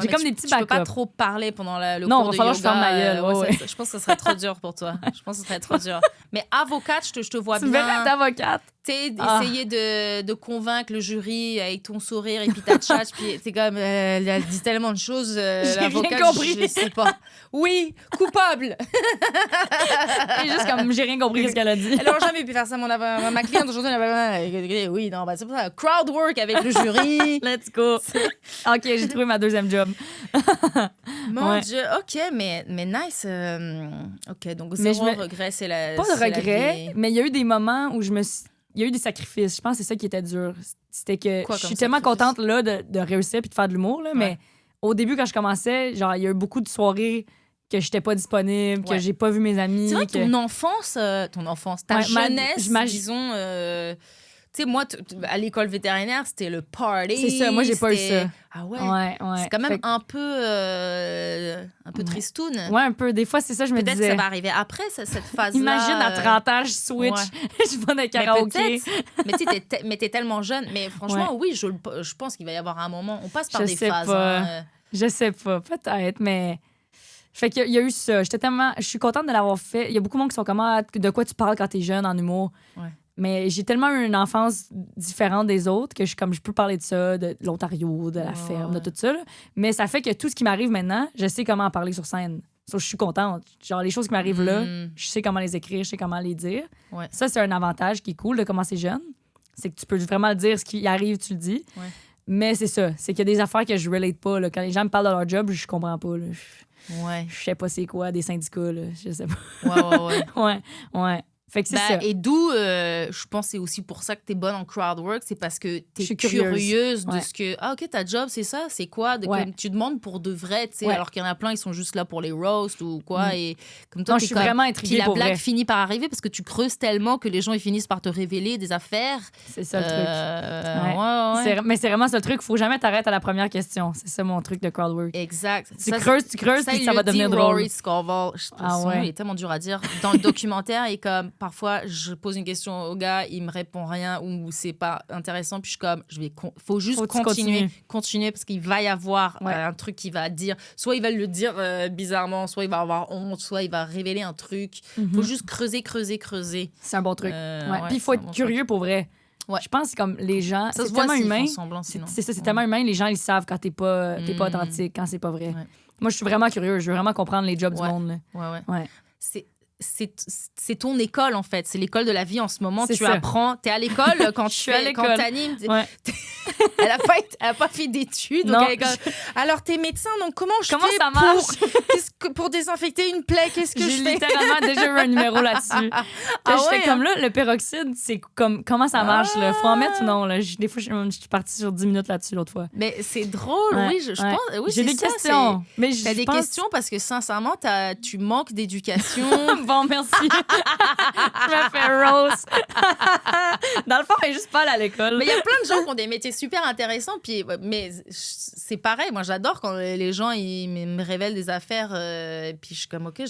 J'ai comme des petits backups. Tu peux pas trop parler pendend le non, cours de yoga. Non, il va falloir que je ferme ma gueule. Je pense que ce serait trop dur pour toi. Je pense que ce serait trop dur. Mais avocate, je te vois bien. Tu me verrais être avocate. Essayer de convaincre le jury avec ton sourire et puis ta tchatch. Puis t'es comme, elle dit tellement de choses. L'avocate, rien compris. Je sais pas. Oui, coupable. Et juste comme, j'ai rien compris ce qu'elle a dit. Elle n'aurait jamais pu faire ça, ma cliente aujourd'hui. Oui, non, c'est pas ça. Crowd work avec le jury. Let's go. OK, j'ai trouvé ma deuxième job. Mon Dieu, OK, mais nice. OK, donc zéro regret, c'est la... Pas de regret, mais il y a eu des moments où il y a eu des sacrifices. Je pense que c'est ça qui était dur. C'était que je suis tellement contente là, de réussir puis de faire de l'humour, là, mais au début, quand je commençais, genre il y a eu beaucoup de soirées que j'étais pas disponible, que j'ai pas vu mes amis. C'est vrai que ton enfance, ta jeunesse, disons... Tu sais, moi, à l'école vétérinaire, c'était le party. C'est ça, moi, j'ai pas eu ça. Ah ouais? Ouais. C'est quand même un peu tristoun. Ouais, un peu. Des fois, c'est ça, je me disais. Peut-être que ça va arriver après, cette phase-là. Imagine, à 30 ans, je switch. Je vais dans le karaoké. Mais t'es tellement jeune. Mais franchement, oui, je pense qu'il va y avoir un moment. On passe par des phases. Je sais pas, peut-être, mais... Fait qu'il y a eu ça. Je suis contente de l'avoir fait. Il y a beaucoup de monde qui sont comme, de quoi tu parles quand t'es jeune en humour? Ouais. Mais j'ai tellement eu une enfance différente des autres que je peux parler de ça, de l'Ontario, de la ferme, de tout ça. Là. Mais ça fait que tout ce qui m'arrive maintenant, je sais comment en parler sur scène. Je suis contente. Genre, les choses qui m'arrivent là, je sais comment les écrire, je sais comment les dire. Ouais. Ça, c'est un avantage qui est cool de commencer jeune. C'est que tu peux vraiment le dire, ce qui arrive, tu le dis. Ouais. Mais c'est ça. C'est qu'il y a des affaires que je relate pas. Là. Quand les gens me parlent de leur job, je comprends pas. Là. Je sais pas c'est quoi, des syndicats. Là. Je sais pas. Ouais. Fait que c'est ça. Et d'où, je pense que c'est aussi pour ça que t'es bonne en crowd work, c'est parce que t'es curieuse de ce que... Ah, OK, ta job, c'est ça? C'est quoi? Comme tu demandes pour de vrai, tu sais, alors qu'il y en a plein, ils sont juste là pour les roasts ou quoi. Et comme toi, je suis vraiment intriguée puis la blague finit par arriver parce que tu creuses tellement que les gens, ils finissent par te révéler des affaires. C'est ça le truc. Mais c'est vraiment ça le truc. Faut jamais t'arrêter à la première question. C'est ça mon truc de crowd work. Exact. Tu creuses, puis ça va devenir drôle. Rory Scovel. Il est tellement dur à dire. Dans le documentaire, il est comme... Parfois, je pose une question au gars, il me répond rien ou c'est pas intéressant, puis je suis comme, faut juste continuer parce qu'il va y avoir un truc qu'il va dire. Soit il va le dire bizarrement, soit il va avoir honte, soit il va révéler un truc. Faut juste creuser. C'est un bon truc. Puis il faut être curieux pour vrai. Je pense que comme les gens, c'est tellement humain. C'est ça, c'est tellement humain. Les gens, ils savent quand t'es pas authentique, quand c'est pas vrai. Moi, je suis vraiment curieux. Je veux vraiment comprendre les jobs du monde. Là. C'est ton école, en fait. C'est l'école de la vie en ce moment. Tu apprends. T'es à l'école quand quand t'animes. Elle a pas fait d'études. Donc alors, t'es médecin, donc comment fais ça marche? pour désinfecter une plaie? Qu'est-ce que je fais? J'ai littéralement déjà eu un numéro là-dessus. J'étais comme là, le peroxyde, c'est comme comment ça marche? Là? Faut en mettre ou non? Là? Des fois, je suis partie sur 10 minutes là-dessus l'autre fois. Mais c'est drôle, oui. Je pense. Oui, j'ai des questions. T'as des questions parce que sincèrement, tu manques d'éducation. bon, merci. Je me fais rose. Dans le fond, elle est juste pas allée à l'école. Mais il y a plein de gens qui ont des métiers super intéressants. Puis, mais c'est pareil. Moi, j'adore quand les gens ils me révèlent des affaires. Puis je suis comme, OK,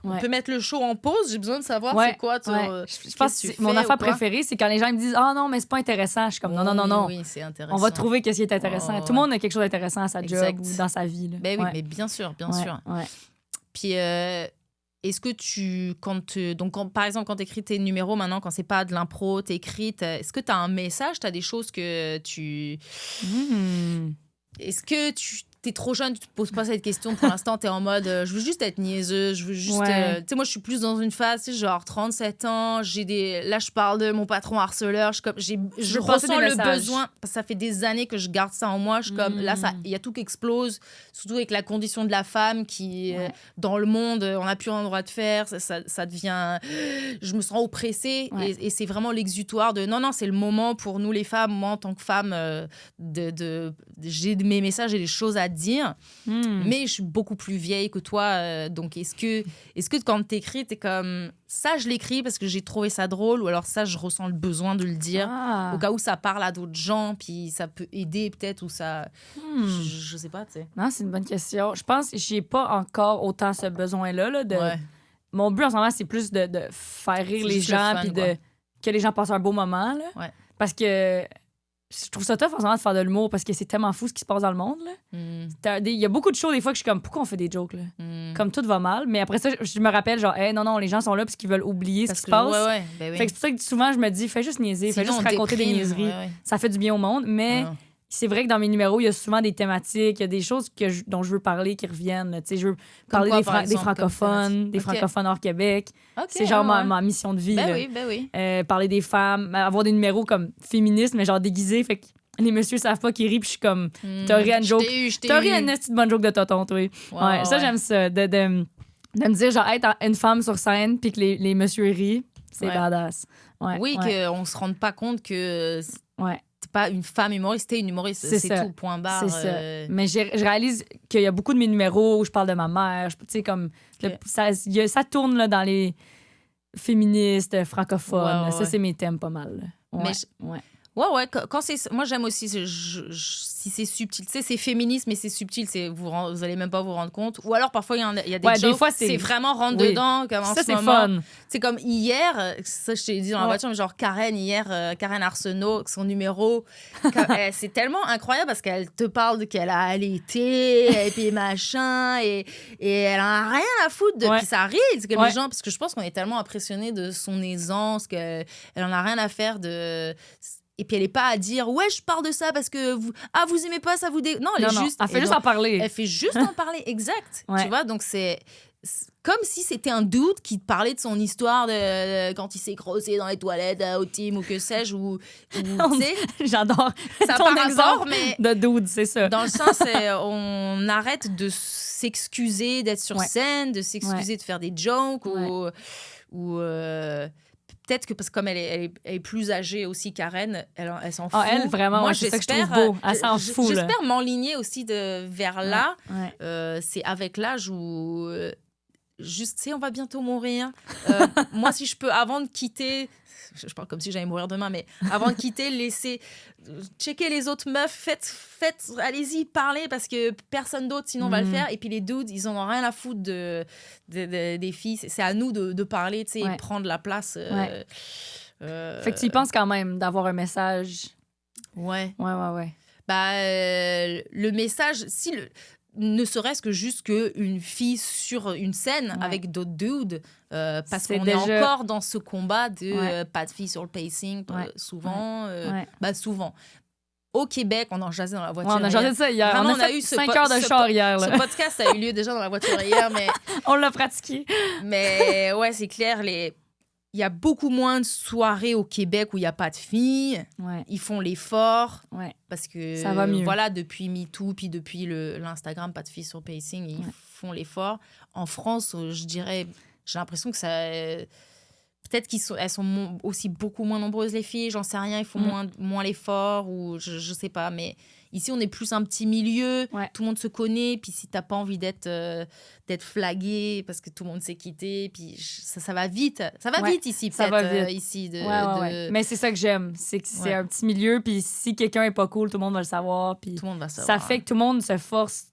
on peut mettre le show en pause. J'ai besoin de savoir c'est quoi. Je pense que mon affaire préférée, c'est quand les gens me disent « Ah non, mais c'est pas intéressant. » Je suis comme « Non. Oui, c'est intéressant. On va trouver qu'est-ce qui est intéressant. Tout le monde a quelque chose d'intéressant à sa job ou dans sa vie. Là. Ben oui, mais bien sûr. Ouais. Puis, est-ce que par exemple, quand tu écris tes numéros maintenant, quand c'est pas de l'impro, t'écris, est-ce que tu as un message, tu as des choses que tu. Est-ce que t'es trop jeune, tu te poses pas cette question pour l'instant, t'es en mode je veux juste être niaiseuse, je veux juste. Tu sais, moi, je suis plus dans une phase, tu sais, genre 37 ans, là, je parle de mon patron harceleur, je ressens le besoin, parce que ça fait des années que je garde ça en moi, je suis comme là, il y a tout qui explose, surtout avec la condition de la femme qui, dans le monde, on n'a plus un droit de faire, ça devient. Je me sens oppressée et c'est vraiment l'exutoire de non, c'est le moment pour nous les femmes, moi en tant que femme, j'ai mes messages et des choses à dire, mais je suis beaucoup plus vieille que toi, donc est-ce que quand t'écris, t'es comme ça, je l'écris parce que j'ai trouvé ça drôle, ou alors ça, je ressens le besoin de le dire au cas où ça parle à d'autres gens, puis ça peut aider peut-être, ou ça je sais pas, tu sais. Non, c'est une bonne question. Je pense que j'ai pas encore autant ce besoin-là là, de mon but en ce moment, c'est plus de faire rire les gens puis que les gens passent un beau moment là. Parce que je trouve ça tough en ce moment de faire de l'humour parce que c'est tellement fou ce qui se passe dans le monde. Il y a beaucoup de choses des fois que je suis comme, pourquoi on fait des jokes? Là? Comme tout va mal. Mais après ça, je me rappelle genre, non, les gens sont là parce qu'ils veulent oublier ce qui se passe. Ben oui. Fait que c'est pour ça que souvent, je me dis, fais juste niaiser, fais juste raconter des niaiseries. Ça fait du bien au monde. Mais c'est vrai que dans mes numéros, il y a souvent des thématiques, il y a des choses dont je veux parler qui reviennent. Tu sais, je veux parler des francophones, des francophones hors Québec. C'est genre ma mission de vie. Ben oui. Parler des femmes, avoir des numéros comme féministes, mais genre déguisés. Fait que les messieurs savent pas qu'ils rient, puis je suis comme, t'as ri à une joke. T'as ri à une petite bonne joke de tonton, toi. Ça, j'aime ça. De me dire, genre, être une femme sur scène, puis que les messieurs rient, c'est badass. Qu'on se rende pas compte que. T'es pas une femme humoriste, t'es une humoriste, c'est tout, point barre. C'est ça. Mais je réalise qu'il y a beaucoup de mes numéros où je parle de ma mère, tu sais, comme ça tourne là, dans les féministes francophones. Ça, c'est mes thèmes pas mal. Quand c'est... Moi, j'aime aussi si c'est subtil. Tu sais, c'est féministe, mais c'est subtil. Vous allez même pas vous rendre compte. Ou alors, parfois, il y a des jokes, des fois, c'est vraiment rentre dedans. Comme ça, c'est fun. C'est comme hier, ça, je t'ai dit dans la voiture, mais genre Karen, hier, Karen Arsenault, son numéro, c'est tellement incroyable parce qu'elle te parle de qu'elle a allaité, et puis machin, et elle en a rien à foutre de... Puis ça arrive, c'est comme les gens, parce que je pense qu'on est tellement impressionnés de son aisance qu'elle en a rien à faire de... Et puis elle n'est pas à dire ouais, je parle de ça parce que vous aimez pas ça, non, elle fait juste en parler. Elle fait juste en parler, exact. Tu vois, donc c'est comme si c'était un dude qui te parlait de son histoire de quand il s'est crossé dans les toilettes au team ou que sais-je, ou tu sais. J'adore ça ton par rapport, mais de dude, c'est ça. Dans le sens, on arrête de s'excuser d'être sur scène, de s'excuser de faire des jokes ou peut-être que parce que comme elle est plus âgée aussi, Karen, elle s'en fout. Elle, vraiment, moi, c'est ça que je trouve beau. Elle s'en fout. J'espère m'enligner aussi vers là. C'est avec l'âge où... juste, tu sais, on va bientôt mourir. Moi, si je peux, avant de quitter... Je parle comme si j'allais mourir demain, mais avant de quitter, laisser checker les autres meufs, faites, allez-y, parlez, parce que personne d'autre sinon va le faire. Et puis les dudes, ils en ont rien à foutre des filles. C'est à nous de parler, tu sais, et prendre la place. Fait que tu y penses quand même d'avoir un message. Ouais. Bah, le message, ne serait-ce que juste qu'une fille sur une scène avec d'autres dudes, parce qu'on est encore dans ce combat de pas de filles sur le pacing, souvent. Souvent. Au Québec, on en jasait dans la voiture. On a jasé de ça hier. Vraiment, on a eu 5 heures de char hier. Ce podcast a eu lieu déjà dans la voiture hier, mais... on l'a pratiqué. Mais ouais, c'est clair, il y a beaucoup moins de soirées au Québec où il n'y a pas de filles. Ils font l'effort. Parce que, ça va mieux. Voilà, depuis MeToo, puis depuis l'Instagram, pas de filles sur pacing, ils font l'effort. En France, je dirais, j'ai l'impression que ça... peut-être elles sont aussi beaucoup moins nombreuses, les filles, j'en sais rien, il faut moins l'effort, ou je sais pas, mais ici, on est plus un petit milieu, tout le monde se connaît, puis si t'as pas envie d'être flagué parce que tout le monde s'est quitté, puis ça va vite. Ça va vite ici, peut-être. Ça va vite. Ici, Mais c'est ça que j'aime, c'est que c'est un petit milieu, puis si quelqu'un est pas cool, tout le monde va le savoir, puis tout le monde va savoir. Ça fait que tout le monde se force,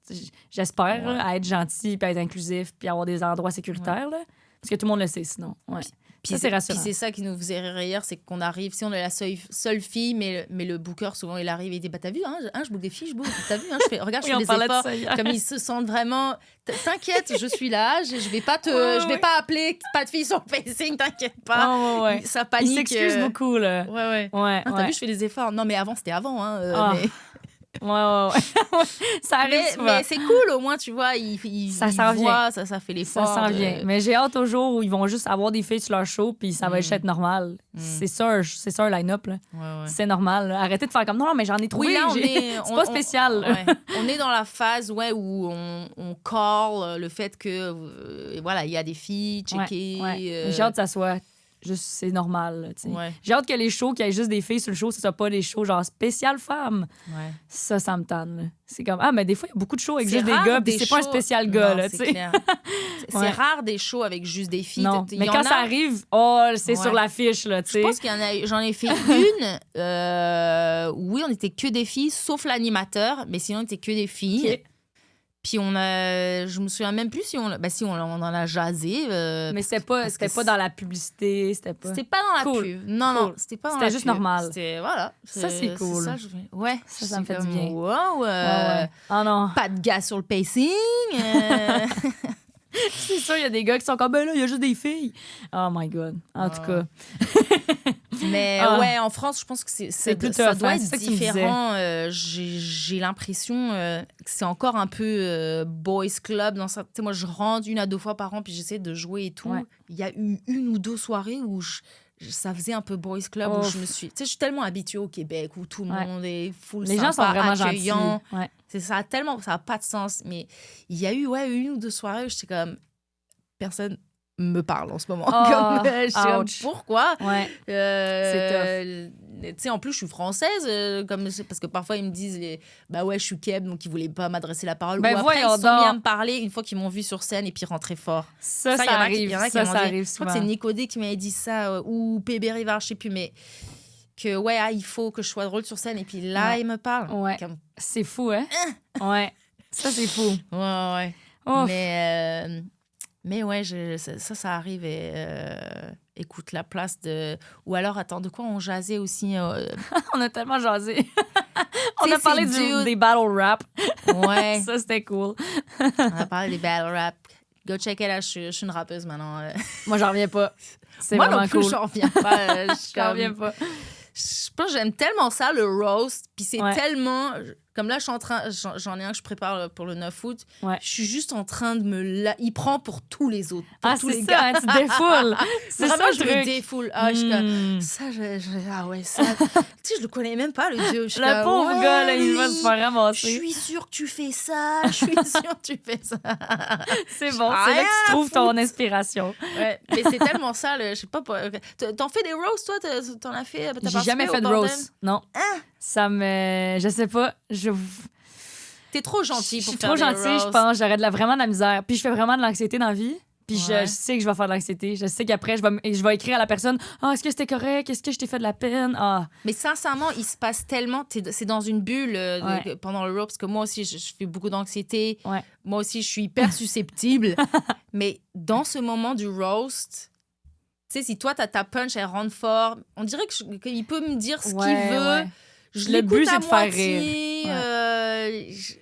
j'espère, à être gentil, puis à être inclusif, puis à avoir des endroits sécuritaires, là, parce que tout le monde le sait sinon. Puis c'est rassurant. Puis c'est ça qui nous faisait rire, c'est qu'on arrive, si on est la seule fille, mais le booker, souvent, il arrive et il dit, t'as vu, je book des filles, je book, t'as vu, regarde, je fais des efforts. Comme ils se sentent vraiment, t'inquiète, je suis là, je vais pas pas appeler, pas de filles sur le pacing, t'inquiète pas. Ça panique. Ils s'excusent beaucoup, là. T'as vu, je fais des efforts. Non, mais avant, c'était avant, mais... Ouais. Ça arrive souvent. Mais c'est cool, au moins, tu vois, ça fait l'effort. Ça s'en vient. Mais j'ai hâte au jour où ils vont juste avoir des filles sur leur show, puis ça va juste être normal. C'est ça un line-up, là. C'est normal. Là. Arrêtez de faire comme, non, mais j'en ai trouvé. C'est pas spécial. On est dans la phase où on call le fait que, voilà, il y a des filles, checker. J'ai hâte que ça soit... Juste, c'est normal. J'ai hâte que les shows, qu'il y ait juste des filles sur le show, ce soit pas des shows genre spécial femmes. Ça me tanne. Là. C'est comme, mais des fois, il y a beaucoup de shows avec juste des gars, puis c'est pas un spécial gars. Là, c'est clair. C'est rare des shows avec juste des filles. Non, mais quand ça arrive, c'est sur l'affiche. Là, je pense j'en ai fait une. Oui, on était que des filles, sauf l'animateur, mais sinon, on était que des filles. Okay. Puis je me souviens même plus si on en a jasé. Mais c'était pas dans la publicité, c'était pas dans la pub. Non, c'était pas dans la pub. C'était juste normal. Voilà. Ça, c'est cool. Ça me fait du bien. Wow, Oh non. Pas de gars sur le pacing. C'est sûr, il y a des gars qui sont comme, ben là, il y a juste des filles. Oh my God. En tout cas. Mais en France, je pense que ça doit être différent. J'ai l'impression que c'est encore un peu boys club. Moi, je rentre 1 à 2 fois par an, puis j'essaie de jouer et tout. Il y a eu 1 ou 2 soirées où ça faisait un peu boys club, où je suis tellement habituée au Québec, où tout le monde est full sympa, les gens sont vraiment accueillants. Gentils. Ça n'a pas de sens. Mais il y a eu 1 ou 2 soirées où j'étais comme, personne me parle en ce moment. Je suis comme, pourquoi? C'est tough. En plus, je suis française, parce que parfois, ils me disent, je suis keb, donc ils voulaient pas m'adresser la parole. Ou après, ils sont mis à me parler une fois qu'ils m'ont vu sur scène et puis rentrer fort. Ça arrive. Ça arrive souvent. Je crois que c'est Nicodé qui m'avait dit ça, ou PB Rivard, je sais plus, mais que, il faut que je sois drôle sur scène, et puis là, il me parle. Comme... C'est fou, hein? Ça, c'est fou. Mais ça arrive et écoute, la place de... Ou alors, attends, de quoi on jasait aussi? On a tellement jasé. On a parlé des battle rap. Ça, c'était cool. On a parlé des battle rap. Go check it out, je suis une rappeuse maintenant. Moi, j'en reviens pas. C'est moi vraiment non plus, cool. j'en reviens pas. J'en reviens pas. Je pense que j'aime tellement ça, le roast. Puis c'est tellement... Comme là, j'en ai un que je prépare pour le 9 août. Je suis juste en train de il prend pour tous les autres. Pour tous les gars. Tu défoules. C'est vraiment, ça, je me défoule. Ça. Tu sais, je le connais même pas, le dieu. Le pauvre gars, là, il va se faire ramasser. Je suis sûre que tu fais ça. Je suis sûre que tu fais ça. C'est bon, c'est là que tu trouves ton inspiration. Mais c'est tellement ça, je sais pas. T'en fais des roasts, toi? T'en as fait? J'ai jamais fait de roast. Non. Ça me... Je sais pas. T'es trop gentil pour faire des roasts. Je suis trop gentille, je pense. J'aurais vraiment de la misère. Puis je fais vraiment de l'anxiété dans la vie. Puis je sais que je vais faire de l'anxiété. Je sais qu'après, je vais écrire à la personne « est-ce que c'était correct? Est-ce que je t'ai fait de la peine? » Mais sincèrement, il se passe tellement... C'est dans une bulle pendant le roast, parce que moi aussi, je fais beaucoup d'anxiété. Moi aussi, je suis hyper susceptible. Mais dans ce moment du roast... Tu sais, si toi, ta punch, elle rentre fort, on dirait qu'il peut me dire ce qu'il veut. Je l'écoute à moitié.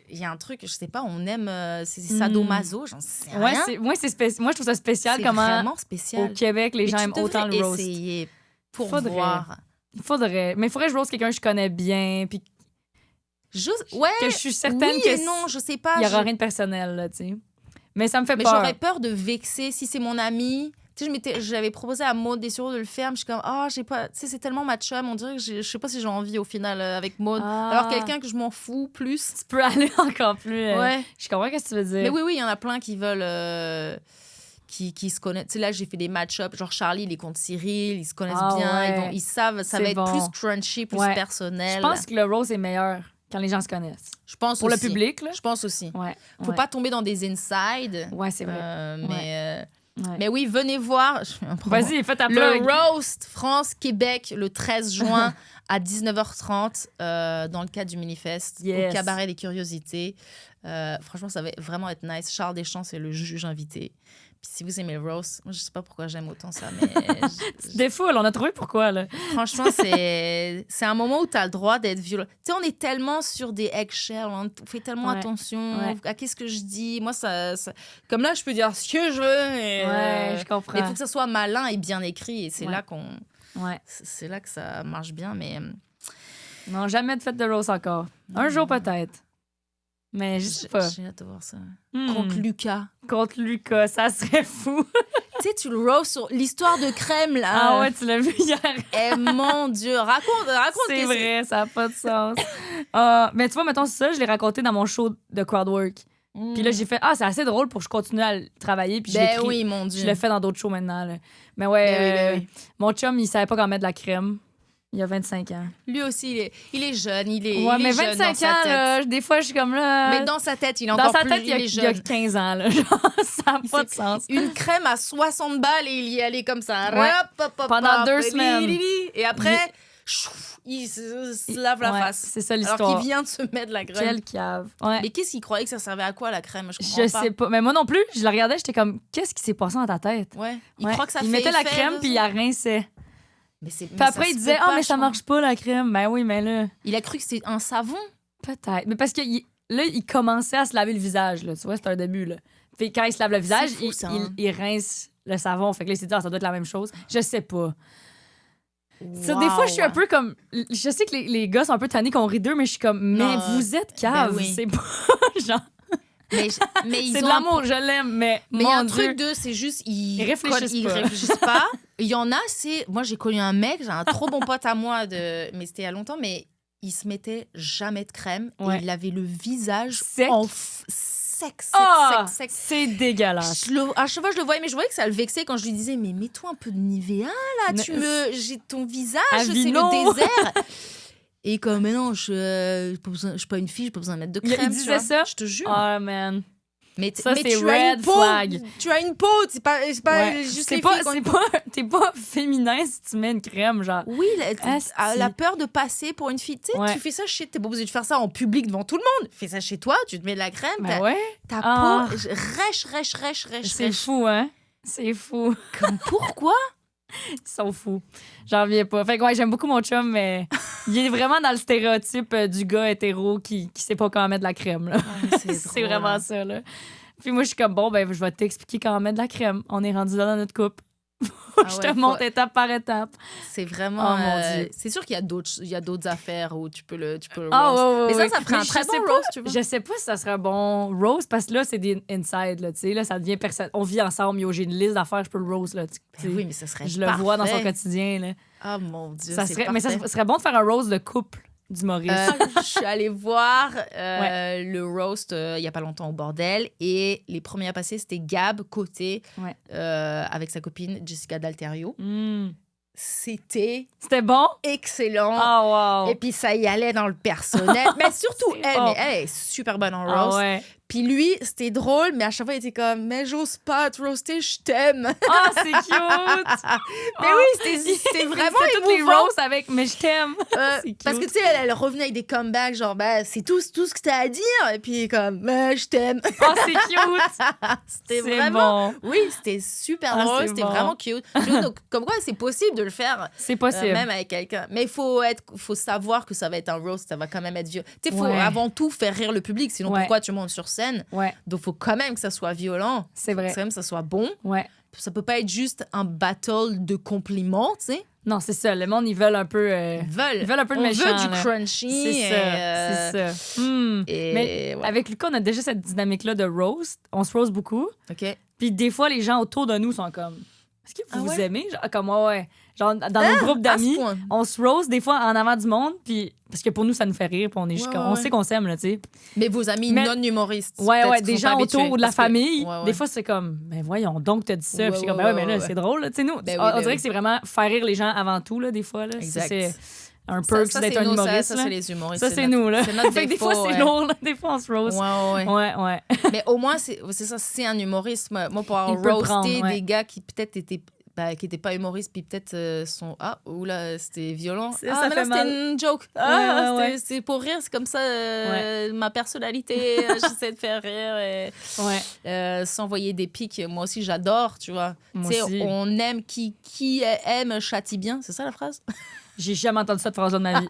Il y a un truc, je sais pas, on aime... c'est sadomaso, j'en sais rien. Moi, je trouve ça spécial. C'est comment vraiment spécial. Au Québec, les gens aiment autant le roast. Essayer pour voir. Faudrait. Mais il faudrait que je roast quelqu'un que je connais bien, puis que je suis certaine que non, je sais pas. Il y aura rien de personnel, là, tu sais. Mais ça me fait peur. Mais j'aurais peur de vexer si c'est mon ami... Tu sais, j'avais proposé à Maud Dessureau de le faire, mais je suis comme, j'ai pas... Tu sais, c'est tellement ma chum, on dirait que je sais pas si j'ai envie au final avec Maud. Alors, quelqu'un que je m'en fous plus... Tu peux aller encore plus... Je comprends ce que tu veux dire. Mais oui, il y en a plein qui veulent... qui se connaissent. Tu sais, là, j'ai fait des match-ups. Genre, Charlie, il est contre Cyril. Ils se connaissent bien. Ouais. Ils savent. Ça C'est va être bon. plus crunchy, plus personnel. Je pense que le roast est meilleur quand les gens se connaissent. Je pense Pour aussi. le public, là. Je pense aussi. Ouais. Faut pas tomber dans des inside. Ouais, c'est vrai. Mais oui, venez voir. Vas-y, fais ta Le plug. Roast France-Québec le 13 juin à 19h30 dans le cadre du Minifest au Cabaret des Curiosités. Franchement, ça va vraiment être nice. Charles Deschamps, c'est le juge invité. Puis si vous aimez le roast, moi, je sais pas pourquoi j'aime autant ça, mais... Des foules, on a trouvé pourquoi, là. Franchement, c'est un moment où tu as le droit d'être violent. Tu sais, on est tellement sur des eggshells, on fait tellement attention à qu'est-ce que je dis. Moi, ça... Comme là, je peux dire ce que je veux. Et, je comprends. Mais il faut que ça soit malin et bien écrit. Et c'est là qu'on... Ouais. C'est là que ça marche bien, mais... Non, jamais de fête de roast encore. Un jour, peut-être. Mais je sais pas. J'ai hâte de voir ça. Contre Lucas. Contre Lucas, ça serait fou. Tu sais, tu le roast sur l'histoire de crème, là. Ah ouais, tu l'as vu hier. Eh, mon Dieu. Raconte. C'est vrai, ça n'a pas de sens. Mais tu vois, mettons, ça, je l'ai raconté dans mon show de crowdwork. Puis là, j'ai fait, c'est assez drôle pour que je continue à travailler. Puis oui, mon Dieu. Je le fais dans d'autres shows maintenant. Là. Mais ouais, mon chum, il savait pas comment mettre de la crème. Il a 25 ans. Lui aussi, il est jeune. Il est mais jeune 25 ans, là, des fois, je suis comme là. Mais dans sa tête, il est encore plus jeune. Il y a 15 ans. Là, genre, ça n'a pas de sens. Une crème à 60 balles et il y allait comme ça. Ouais. Pendant 2 semaines. Et après, il se lave la face. C'est ça l'histoire. Alors qu'il vient de se mettre de la crème. Quelle cave. Ouais. Mais qu'est-ce qu'il croyait que ça servait à quoi, la crème? Je sais pas. Mais moi non plus, je la regardais, j'étais comme, qu'est-ce qui s'est passé dans ta tête? Ouais. Il croit que ça fait Il mettait la crème puis il la rinçait. Puis après, il disait, mais ça marche pas, la crème. Ben oui, mais là... Il a cru que c'était un savon? Peut-être. Mais parce que là, il commençait à se laver le visage, là. Tu vois, c'est un début, là. Puis quand il se lave le visage, fou, il rince le savon. Fait que là, il s'est dit, ça doit être la même chose. Je sais pas. Ça, des fois, je suis un peu comme... Je sais que les gars sont un peu tannés qu'on rit d'eux, mais je suis comme, mais vous êtes cave. Oui. C'est pas genre... Mais ils c'est ont de l'amour, je l'aime, mais il y a un truc de, c'est juste, ils réfléchissent pas. Il y en a, c'est... Moi, j'ai connu un mec, j'ai un trop bon pote à moi, mais c'était il y a longtemps, mais il se mettait jamais de crème et il avait le visage sec. Sec. C'est dégueulasse. À chaque fois, je le voyais, mais je voyais que ça le vexait quand je lui disais, mais mets-toi un peu de Nivea, là, j'ai ton visage, c'est le désert. Et comme, mais non, je suis pas une fille, j'ai pas besoin de mettre de crème. Il disait ça? Je te jure. Oh, man. Mais ça, c'est tu red flag. Tu as une peau, c'est pas juste les filles. T'es pas féminin si tu mets une crème, genre. Oui, la peur de passer pour une fille. Tu sais, tu fais ça chez... T'es pas obligé de faire ça en public devant tout le monde. Fais ça chez toi, tu te mets de la crème. Ta peau rêche. C'est fou, hein? C'est fou. Comme pourquoi? Ils sont fous. J'en reviens pas. Fait que j'aime beaucoup mon chum, mais il est vraiment dans le stéréotype du gars hétéro qui sait pas comment mettre de la crème. Là. C'est vraiment ça. Là. Puis moi, je suis comme, je vais t'expliquer comment mettre de la crème. On est rendu là dans notre couple. Je te montre étape par étape. C'est vraiment... Oh, mon Dieu. C'est sûr qu'il y a d'autres affaires où tu peux le roast. Mais ça ferait un très bon roast, tu vois. Je sais pas si ça serait un bon roast, parce que là, c'est des inside, là, tu sais. Là, ça devient personne. On vit ensemble, j'ai une liste d'affaires, je peux le roast, là. Oui, mais ça serait Je le vois dans son quotidien, là. Ah, mon Dieu, mais ça serait bon de faire un roast de couple d'humoristes. Je suis allée voir le roast il y a pas longtemps au bordel et les premiers à passer, c'était Gab Côté avec sa copine Jessica D'Alterio. C'était bon? Excellent. Oh, wow. Et puis ça y allait dans le personnel. Mais surtout, elle est super bonne en roast. Puis lui, c'était drôle, mais à chaque fois, il était comme, mais j'ose pas te roaster, je t'aime. Oh, c'est cute! Mais oui, c'était vraiment émouvant. Toutes les roasts avec, mais je t'aime. Parce que tu sais, elle revenait avec des comebacks, genre, c'est tout ce que t'as à dire. Et puis, comme, je t'aime. Oh, c'est cute! C'était vraiment. Bon. Oui, c'était super drôle, c'était vraiment cute. Donc, comme quoi, c'est possible de le faire. C'est possible. Même avec quelqu'un. Mais il faut savoir que ça va être un roast, ça va quand même être vieux. Tu sais, il faut avant tout faire rire le public, sinon pourquoi tu montes sur scène? Donc, il faut quand même que ça soit violent. C'est vrai. Faut quand même que ça soit bon. Ouais. Ça peut pas être juste un battle de compliments, tu sais. Non, c'est ça. Le monde, ils veulent un peu... Ils veulent un peu de méchant. On veut du crunchy. C'est ça. Mais avec Lucas, on a déjà cette dynamique-là de roast. On se roast beaucoup. OK. Puis des fois, les gens autour de nous sont comme... Est-ce que vous aimez? Genre, comme moi, Genre, dans nos groupes à ce d'amis, point. on se roast des fois en avant du monde, puis parce que pour nous, ça nous fait rire, puis on est on sait qu'on s'aime, là, tu sais. Mais vos amis Mais- non-humoristes. Ouais, peut-être ouais, qu'ils des sont pas gens habitués, autour de la parce que- famille. Ouais, ouais. Des fois, c'est comme, ben voyons donc, t'as dit ça. Ouais, Puis je suis comme, ouais, ben ouais, mais là, ouais. c'est drôle, là. Tu sais, nous, Ben oui, on ben dirait oui. que c'est vraiment faire rire les gens avant tout, là, des fois, là. Exact. C'est un Ça, perk ça, d'être c'est un nous, humoriste, ça, là. c'est les humoristes. Ça, c'est nous, là. C'est notre Fait que des fois, défaut, c'est ouais. lourd, là. Des fois, on se roast. Ouais, ouais. Ouais. Mais au moins, c'est ça, c'est un humoriste. Moi, pour avoir Il peut le roasté prendre, ouais. des gars qui peut-être étaient qui n'étaient pas humoristes, puis peut-être sont... Ah, oula, c'était violent. Ça Ah, mais fait là, mal. c'était une joke. Ouais, Ah, ouais. c'est pour rire, c'est comme ça, ma personnalité. J'essaie de faire rire et s'envoyer des pics. Moi aussi, j'adore, tu vois. Moi Tu sais, aussi. on aime qui aime châtie bien. C'est ça, la phrase? J'ai jamais entendu cette phrase-là de ma vie.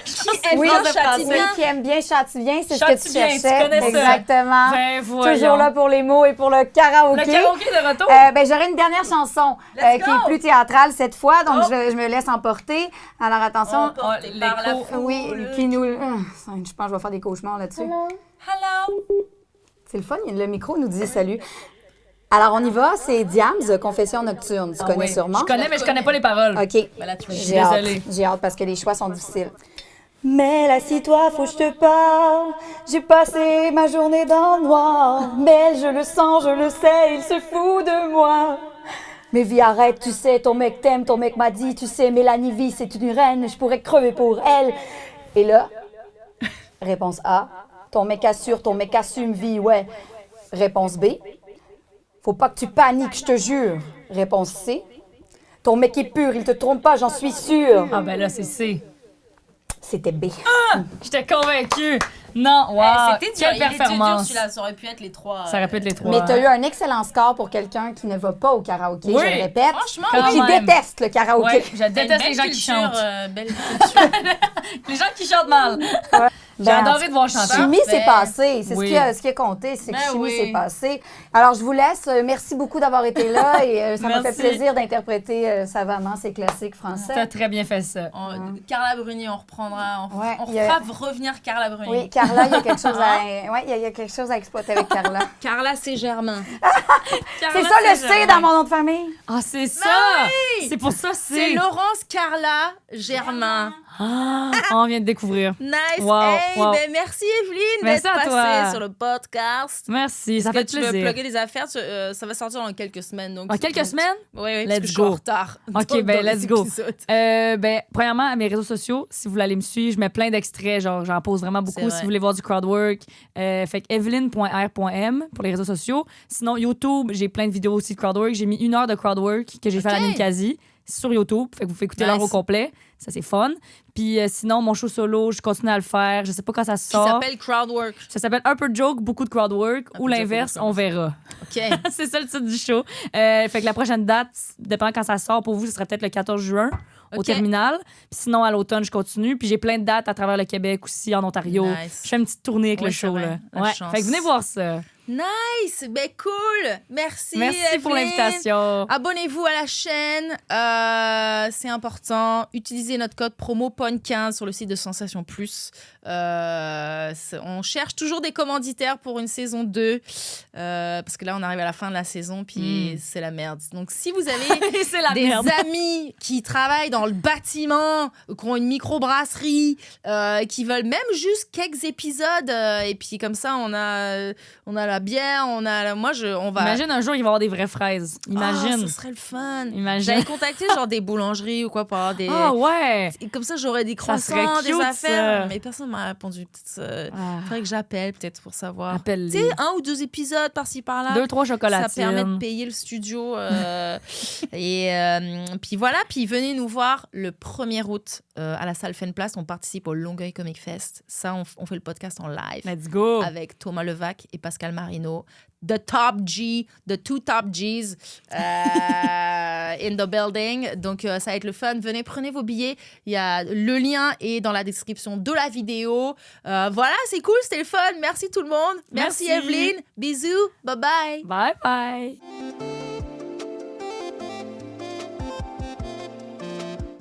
Qui aime Oui, bien châtie oui, bien? qui aime bien, châtie bien, c'est ce que Châtie tu bien, tu cherchais. connais ça. Exactement. Ben, voyons. Toujours là pour les mots et pour le karaoké. Le karaoké de retour. Ben, j'aurai une dernière chanson Let's qui go! est plus théâtrale cette fois, donc Oh! je me laisse emporter. Alors attention. Emporté par la foule. Oui, qui nous. Je pense que je vais faire des cauchemars là-dessus. Hello. C'est le fun, le micro nous dit salut. Alors on y va, c'est Diams, Confession nocturne. Tu connais Oui. sûrement? Je connais, mais je connais pas les paroles. OK. Ben là, tu suis J'ai hâte. désolée. J'ai hâte parce que les choix sont difficiles. Mais assis-toi, faut que je te parle. J'ai passé ma journée dans le noir. Mais je le sens, je le sais, il se fout de moi. Mais vie, arrête, tu sais, ton mec t'aime, ton mec m'a dit, tu sais, Mélanie Vie, c'est une reine, je pourrais crever pour elle. Et là, réponse A, ton mec assure, ton mec assume, Vie, ouais. Réponse B, faut pas que tu paniques, je te jure. Réponse C, ton mec est pur, il te trompe pas, j'en suis sûre. Ah ben là, c'est C. C'était B. J'étais convaincue. Non, wow. C'était dur. Quelle Il était dur, performance. celui-là. Ça aurait pu être les trois. Ça répète les trois. Mais tu as eu un excellent score pour quelqu'un qui ne va pas au karaoké, Oui. je le répète, Franchement, et quand qui même. déteste le karaoké. Ouais, je déteste les gens qui chantent. Belle culture. Les gens qui chantent mal. J'ai Ben, adoré de voir chanter. Chimie s'est passé, c'est Oui. ce qui a compté, c'est que Ben chimie oui. s'est passé. Alors je vous laisse, merci beaucoup d'avoir été là et ça m'a fait Merci. plaisir d'interpréter savamment ces classiques français. T'as très bien fait ça. Carla Bruni, on reprendra. Ouais, on il y a- fera revenir Carla Bruni. Oui, Carla, il y a quelque chose il y a quelque chose à exploiter avec Carla. Carla, c'est Germain. C'est ça le C dans mon nom de famille. Ah, c'est ça! oui! C'est pour ça, C'est Laurence Carla Germain. Ah, on vient de découvrir. Nice. Wow, Hey, wow. ben merci Evelyne Merci d'être à passée toi. sur le podcast. Merci, ça Est-ce fait que tu veux plaisir. plugger des affaires? Ça va sortir dans quelques semaines. Donc, En quelques semaines? Oui, Let's parce que je suis en go. retard. OK, dans ben les let's go. épisodes. Ben, premièrement, à mes réseaux sociaux, si vous voulez aller me suivre, je mets plein d'extraits, genre j'en pose vraiment C'est beaucoup vrai. si vous voulez voir du crowdwork. Fait que evelyn.r.m pour les réseaux sociaux. Sinon, YouTube, j'ai plein de vidéos aussi de crowdwork. J'ai mis 1 heure de crowdwork que j'ai fait à la OK. Ninkasi sur YouTube. Fait que vous pouvez écouter Nice. l'heure au complet. Ça, c'est fun. Puis sinon, mon show solo, je continue à le faire. Je sais pas quand ça Qui sort. s'appelle Crowdwork. Ça s'appelle un peu de joke, beaucoup de crowdwork, ou peu de joke, l'inverse, beaucoup de on verra. OK. C'est ça le titre du show. Fait que la prochaine date, dépendant quand ça sort pour vous, ce serait peut-être le 14 juin au OK. terminal. Puis sinon, à l'automne, je continue. Puis j'ai plein de dates à travers le Québec aussi, en Ontario. Nice. Je fais une petite tournée avec Ouais, le c'est show. vrai. Là. La Ouais. chance. Fait que venez voir ça. Nice. Ben cool. Merci. Merci pour Evelyne. l'invitation. Abonnez-vous à la chaîne, c'est important. Utilisez notre code promo PON15 sur le site de Sensation Plus. On cherche toujours des commanditaires pour une saison 2 parce que là on arrive à la fin de la saison puis c'est la merde. Donc si vous avez C'est la des merde. amis qui travaillent dans le bâtiment, qui ont une microbrasserie, qui veulent même juste quelques épisodes et puis comme ça on a la bière, on va Imagine un jour, il va y avoir des vraies fraises. Imagine. ce serait le fun. Imagine. J'avais contacté genre des boulangeries ou quoi pour avoir des. Ah ouais! Et comme ça, j'aurais des Ça serait croissants, des cute, affaires. ça. Mais personne m'a répondu. Peut-être, Ah. faudrait que j'appelle peut-être pour savoir. Appelle-les. Tu sais, 1 ou 2 épisodes par-ci par-là. 2-3 Ça chocolatines. permet de payer le studio. Et puis voilà, puis venez nous voir le 1er août à la salle Fenplace. On participe au Longueuil Comic Fest. Ça, on fait le podcast en live. Let's go! Avec Thomas Levac et Pascal Marino. The two top G's in the building. Donc, ça va être le fun. Venez, prenez vos billets. Le lien est dans la description de la vidéo. Voilà, c'est cool, c'était le fun. Merci tout le monde. Merci Merci. Evelyne. Bisous. Bye bye. Bye bye!